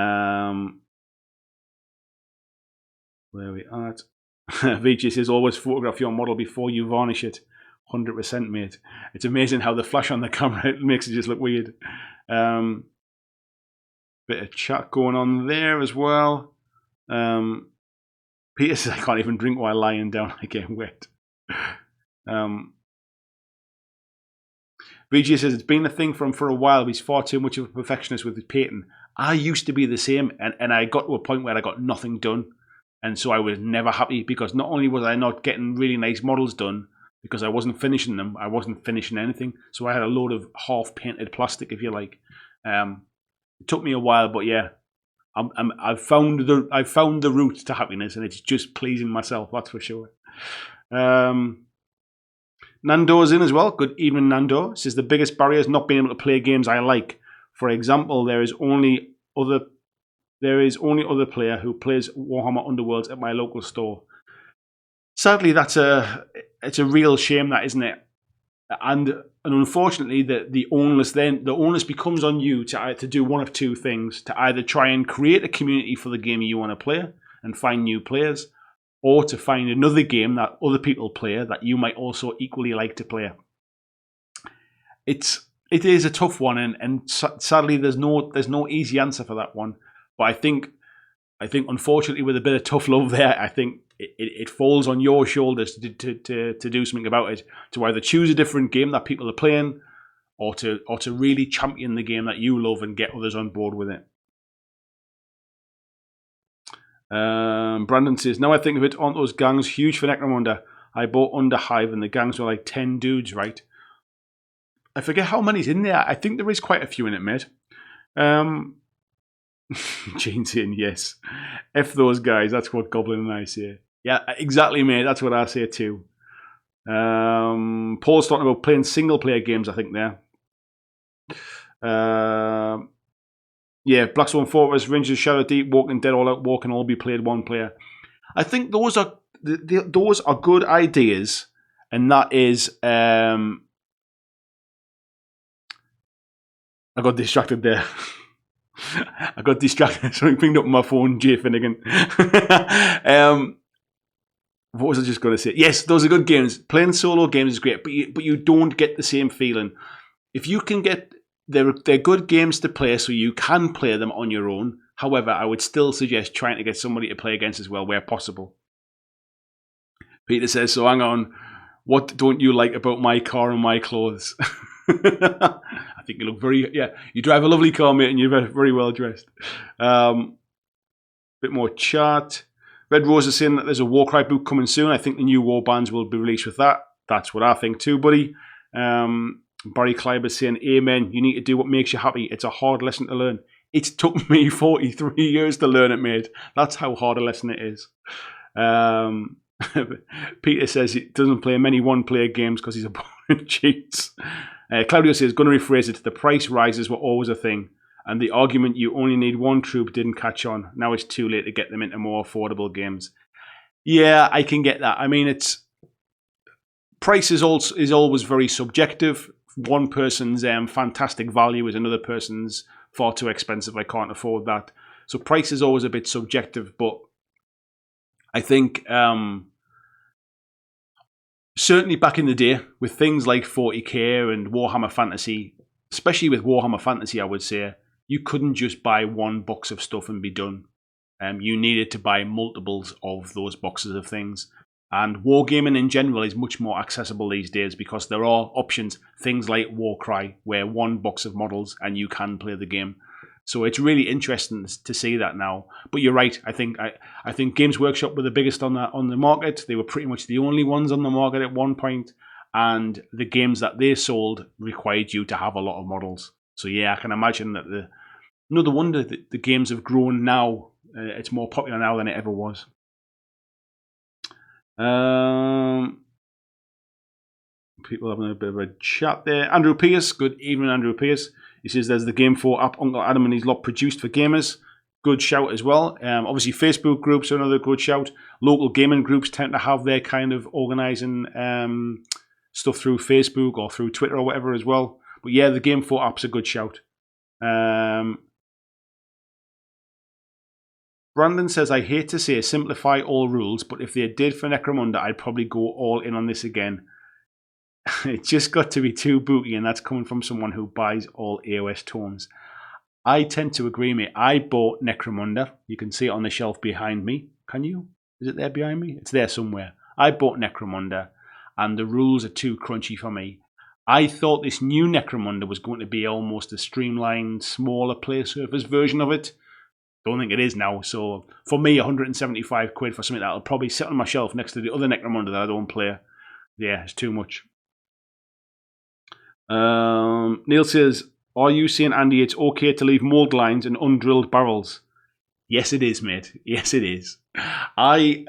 are we at? VG says, always photograph your model before you varnish it. 100%, mate. It's amazing how the flash on the camera makes it just look weird. Bit of chat going on there as well. Peter says, I can't even drink while lying down. I get wet. VG says, it's been a thing for a while. He's far too much of a perfectionist with his painting. I used to be the same, and I got to a point where I got nothing done. And so I was never happy, because not only was I not getting really nice models done, because I wasn't finishing them, I wasn't finishing anything. So I had a load of half-painted plastic, if you like. It took me a while, but yeah, I've found the route to happiness, and it's just pleasing myself, that's for sure. Nando's in as well. Good evening, Nando. Says the biggest barrier is not being able to play games I like. For example, there is only other player who plays Warhammer Underworlds at my local store. Sadly, it's a real shame, that, isn't it? And unfortunately, the onus becomes on you to do one of 2 things: to either try and create a community for the game you want to play and find new players, or to find another game that other people play that you might also equally like to play. It is a tough one, and sadly, there's no easy answer for that one. But I think unfortunately, with a bit of tough love there, I think it falls on your shoulders to do something about it, to either choose a different game that people are playing, or to really champion the game that you love and get others on board with it. Brandon says, now I think of it, aren't those gangs huge for Necromunda? I bought Underhive and the gangs were like 10 dudes, right? I forget how many's in there. I think there is quite a few in it, mate. Jane's in, yes. F those guys, that's what Goblin and I say. Yeah, exactly, mate. That's what I say too. Paul's talking about playing single-player games, I think, there. Yeah, Blackstone Fortress, Rangers, Shadow Deep, Walking Dead, All Out War can all be played one player. I think those are good ideas, and that is... I got distracted there. I got distracted. Something pinged up on my phone, Jay Finnegan. What was I just going to say? Yes, those are good games. Playing solo games is great, but you don't get the same feeling. If you can get... They're good games to play, so you can play them on your own. However, I would still suggest trying to get somebody to play against as well, where possible. Peter says, so hang on, what don't you like about my car and my clothes? I think you look you drive a lovely car, mate, and you're very, very well dressed. Bit more chat. Red Rose is saying that there's a Warcry book coming soon. I think the new war bands will be released with that. That's what I think too, buddy. Barry Kleiber is saying, amen, you need to do what makes you happy. It's a hard lesson to learn. It took me 43 years to learn it, mate. That's how hard a lesson it is. Peter says he doesn't play many one-player games because his opponent cheats. Claudio says, going to rephrase it, the price rises were always a thing, and the argument you only need one troop didn't catch on. Now it's too late to get them into more affordable games. Yeah, I can get that. I mean, price is always very subjective. One person's fantastic value is another person's far too expensive. I can't afford that. So price is always a bit subjective, but I think certainly back in the day with things like 40k and Warhammer Fantasy, especially with Warhammer Fantasy, I would say, you couldn't just buy one box of stuff and be done. You needed to buy multiples of those boxes of things. And wargaming in general is much more accessible these days because there are options, things like Warcry, where one box of models and you can play the game. So it's really interesting to see that now. But you're right. I think Games Workshop were the biggest on the market. They were pretty much the only ones on the market at one point, and the games that they sold required you to have a lot of models. So yeah, I can imagine that no wonder that the games have grown now. It's more popular now than it ever was. People having a bit of a chat there. Andrew Pierce, good evening, Andrew Pierce. He says there's the Game 4 app Uncle Adam and his lot produced for gamers. Good shout as well. Obviously, Facebook groups are another good shout. Local gaming groups tend to have their kind of organising stuff through Facebook or through Twitter or whatever as well. But yeah, the Game 4 app's a good shout. Brandon says, I hate to say simplify all rules, but if they did for Necromunda, I'd probably go all in on this again. It just got to be too booty, and that's coming from someone who buys all AOS tomes. I tend to agree, mate. I bought Necromunda. You can see it on the shelf behind me. Can you? Is it there behind me? It's there somewhere. I bought Necromunda, and the rules are too crunchy for me. I thought this new Necromunda was going to be almost a streamlined, smaller play surface version of it. Don't think it is now. So for me, 175 quid for something that'll probably sit on my shelf next to the other Necromunda that I don't play. Yeah, it's too much. Neil says, are you saying, Andy, it's okay to leave mold lines and undrilled barrels? Yes, it is, mate. Yes, it is. I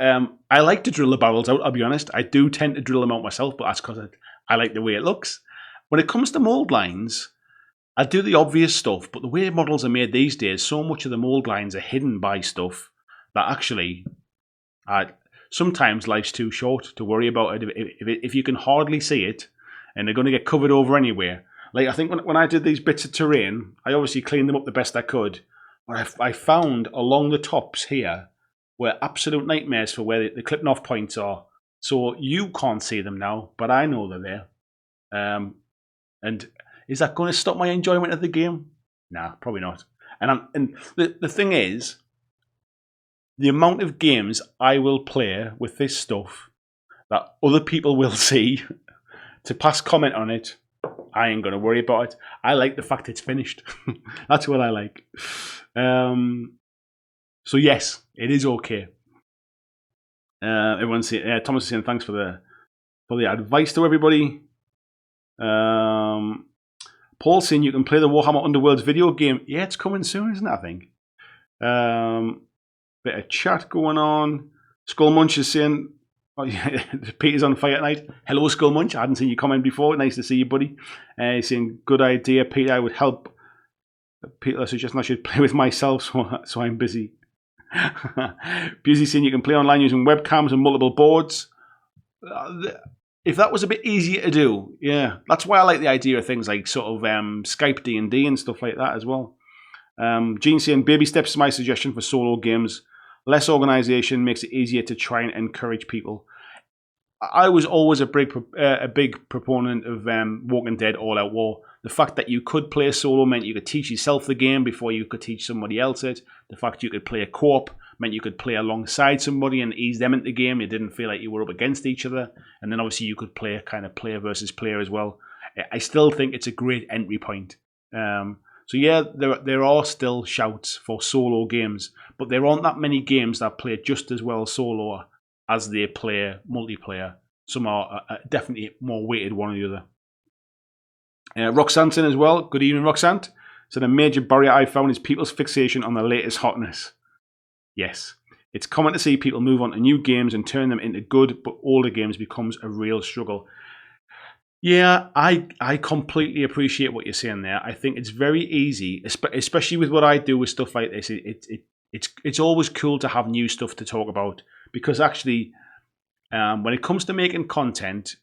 like to drill the barrels out, I'll be honest. I do tend to drill them out myself, but that's because I like the way it looks. When it comes to mold lines, I do the obvious stuff, but the way models are made these days, so much of the mold lines are hidden by stuff that actually, sometimes life's too short to worry about it. If you can hardly see it, and they're going to get covered over anyway. Like, I think when I did these bits of terrain, I obviously cleaned them up the best I could, but I found along the tops here were absolute nightmares for where the clipping off points are. So you can't see them now, but I know they're there. And is that going to stop my enjoyment of the game? Nah, probably not. And the thing is, the amount of games I will play with this stuff that other people will see to pass comment on it, I ain't going to worry about it. I like the fact it's finished. That's what I like. So yes, it is okay. Everyone's saying, Thomas is saying thanks for the advice to everybody. Paul's saying you can play the Warhammer Underworlds video game. Yeah, it's coming soon, isn't it, I think? Bit of chat going on. Skullmunch is saying, oh, yeah, Peter's on fire tonight. Hello, Skullmunch. I hadn't seen you comment before. Nice to see you, buddy. He's saying, good idea, Peter. I would help. Peter suggesting I should play with myself, so I'm busy. Busy saying you can play online using webcams and multiple boards. If that was a bit easier to do, yeah. That's why I like the idea of things like sort of Skype D&D and stuff like that as well. Gene saying, baby steps is my suggestion for solo games. Less organisation makes it easier to try and encourage people. I was always a big proponent of Walking Dead All Out War. The fact that you could play solo meant you could teach yourself the game before you could teach somebody else it. The fact you could play a co-op meant you could play alongside somebody and ease them into the game. You didn't feel like you were up against each other. And then obviously you could play kind of player versus player as well. I still think it's a great entry point. So yeah, there are still shouts for solo games, but there aren't that many games that play just as well solo as they play multiplayer. Some are definitely more weighted one or the other. Roxanne as well. Good evening, Roxanne. So the major barrier I found is people's fixation on the latest hotness. Yes, it's common to see people move on to new games and turn them into good, but older games becomes a real struggle. Yeah, I completely appreciate what you're saying there. I think it's very easy, especially with what I do with stuff like this. It's always cool to have new stuff to talk about because actually, when it comes to making content,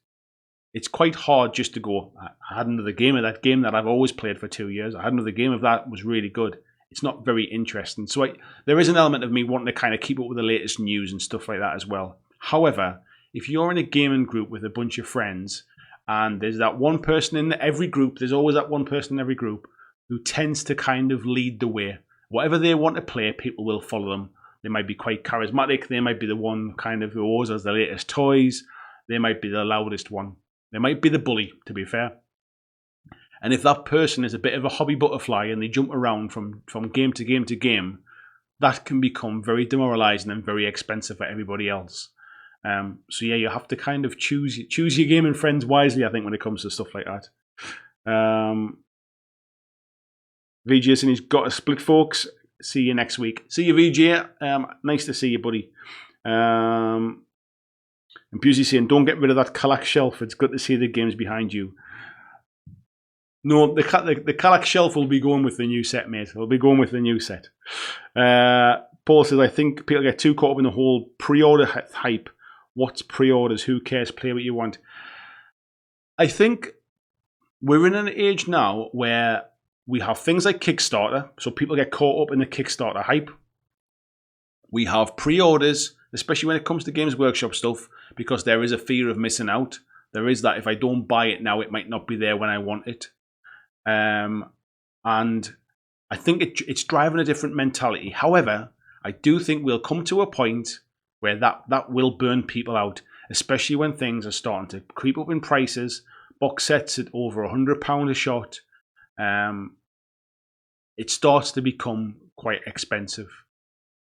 it's quite hard just to go, I had another game of that game that I've always played for 2 years. I had another game of that was really good. It's not very interesting. So there is an element of me wanting to kind of keep up with the latest news and stuff like that as well. However, if you're in a gaming group with a bunch of friends and there's that one person in every group, there's always that one person in every group who tends to kind of lead the way. Whatever they want to play, people will follow them. They might be quite charismatic. They might be the one kind of who always has the latest toys. They might be the loudest one. They might be the bully, to be fair. And if that person is a bit of a hobby butterfly and they jump around from game to game to game, that can become very demoralising and very expensive for everybody else. So yeah, you have to kind of choose your gaming friends wisely, I think, when it comes to stuff like that. VJ saying he's got a split, folks. See you next week. See you, VJ. Nice to see you, buddy. And Busey saying, don't get rid of that Kallax shelf. It's good to see the games behind you. No, the Kallax shelf will be going with the new set, mate. It'll be going with the new set. Paul says, I think people get too caught up in the whole pre-order hype. What's pre-orders? Who cares? Play what you want. I think we're in an age now where we have things like Kickstarter, so people get caught up in the Kickstarter hype. We have pre-orders, especially when it comes to Games Workshop stuff, because there is a fear of missing out. There is that if I don't buy it now, it might not be there when I want it. And I think it's driving a different mentality. However, I do think we'll come to a point where that will burn people out, especially when things are starting to creep up in prices. Box sets at over £100 a shot. It starts to become quite expensive.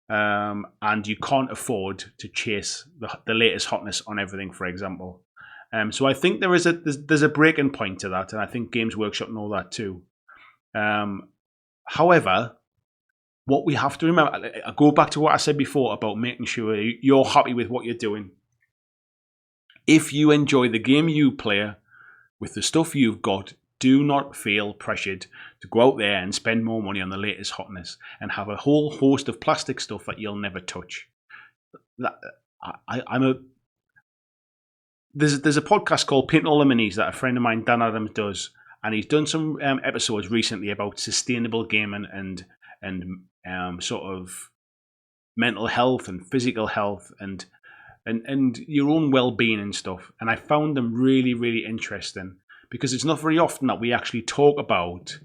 And you can't afford to chase the latest hotness on everything, for example. So I think there's a breaking point to that, and I think Games Workshop know that too. However, what we have to remember, I go back to what I said before about making sure you're happy with what you're doing. If you enjoy the game you play with the stuff you've got, do not feel pressured to go out there and spend more money on the latest hotness and have a whole host of plastic stuff that you'll never touch. There's a podcast called Paint All the Minis that a friend of mine, Dan Adams, does, and he's done some episodes recently about sustainable gaming and sort of mental health and physical health and your own well-being and stuff. And I found them really, really interesting because it's not very often that we actually talk about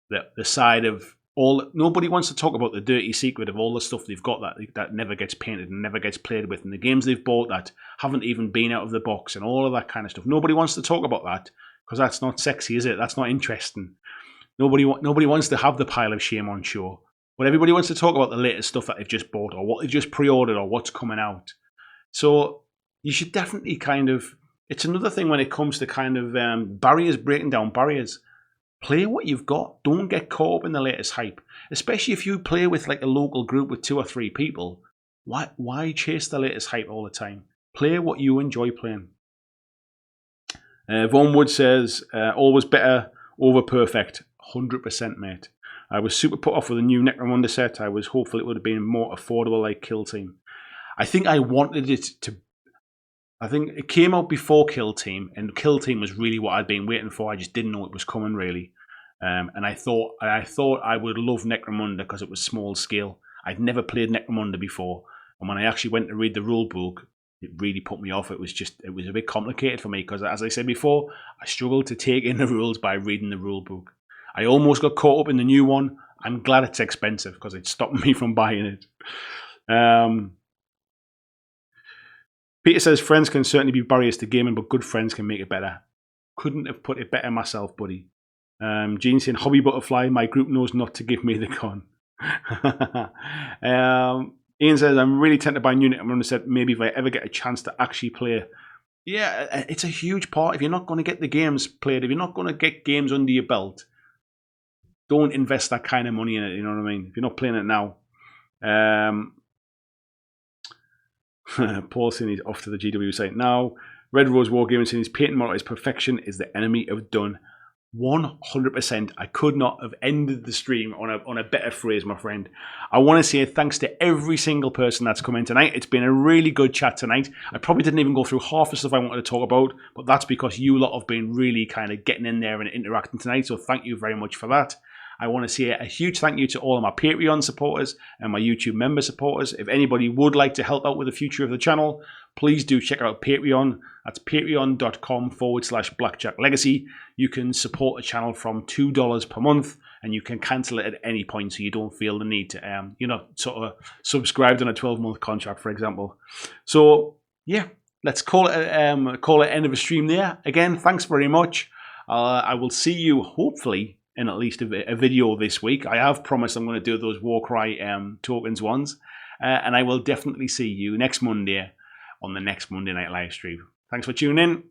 the side of Nobody wants to talk about the dirty secret of all the stuff they've got that never gets painted and never gets played with, and the games they've bought that haven't even been out of the box and all of that kind of stuff. Nobody wants to talk about that because that's not sexy, is it? That's not interesting. Nobody wants to have the pile of shame on show. But everybody wants to talk about the latest stuff that they've just bought or what they've just pre-ordered or what's coming out. So you should definitely it's another thing when it comes to barriers, breaking down barriers. Play what you've got. Don't get caught up in the latest hype. Especially if you play with like a local group with 2 or 3 people. Why chase the latest hype all the time? Play what you enjoy playing. Vaughan Wood says, always better over perfect. 100%, mate. I was super put off with the new Necromunda set. I was hopeful it would have been more affordable like Kill Team. I think it came out before Kill Team, and Kill Team was really what I'd been waiting for. I just didn't know it was coming, really. And I thought I would love Necromunda because it was small scale. I'd never played Necromunda before, and when I actually went to read the rule book, it really put me off. It was a bit complicated for me because, as I said before, I struggled to take in the rules by reading the rule book. I almost got caught up in the new one. I'm glad it's expensive because it stopped me from buying it. Peter says, friends can certainly be barriers to gaming, but good friends can make it better. Couldn't have put it better myself, buddy. Gene saying, hobby butterfly, my group knows not to give me the con. Ian says, I'm really tempted by new Necromunda set. Maybe if I ever get a chance to actually play. Yeah, it's a huge part. If you're not going to get the games played, if you're not going to get games under your belt, don't invest that kind of money in it, you know what I mean? If you're not playing it now. Paul saying he's off to the GW site now. Red Rose Wargaming saying his painting model is perfection is the enemy of done. 100%. I could not have ended the stream on a better phrase, my friend. I want to say thanks to every single person that's come in tonight. It's been a really good chat tonight. I probably didn't even go through half the stuff I wanted to talk about, but that's because you lot have been really kind of getting in there and interacting tonight, so thank you very much for that. I want to say a huge thank you to all of my Patreon supporters and my YouTube member supporters. If anybody would like to help out with the future of the channel, please do check out Patreon. That's patreon.com/BlackJack Legacy. You can support the channel from $2 per month, and you can cancel it at any point so you don't feel the need to, sort of subscribed on a 12-month contract, for example. So, yeah, let's call it end of a stream there. Again, thanks very much. I will see you, hopefully, in at least a video this week. I have promised I'm going to do those Warcry tokens ones. And I will definitely see you next Monday on the next Monday night live stream. Thanks for tuning in.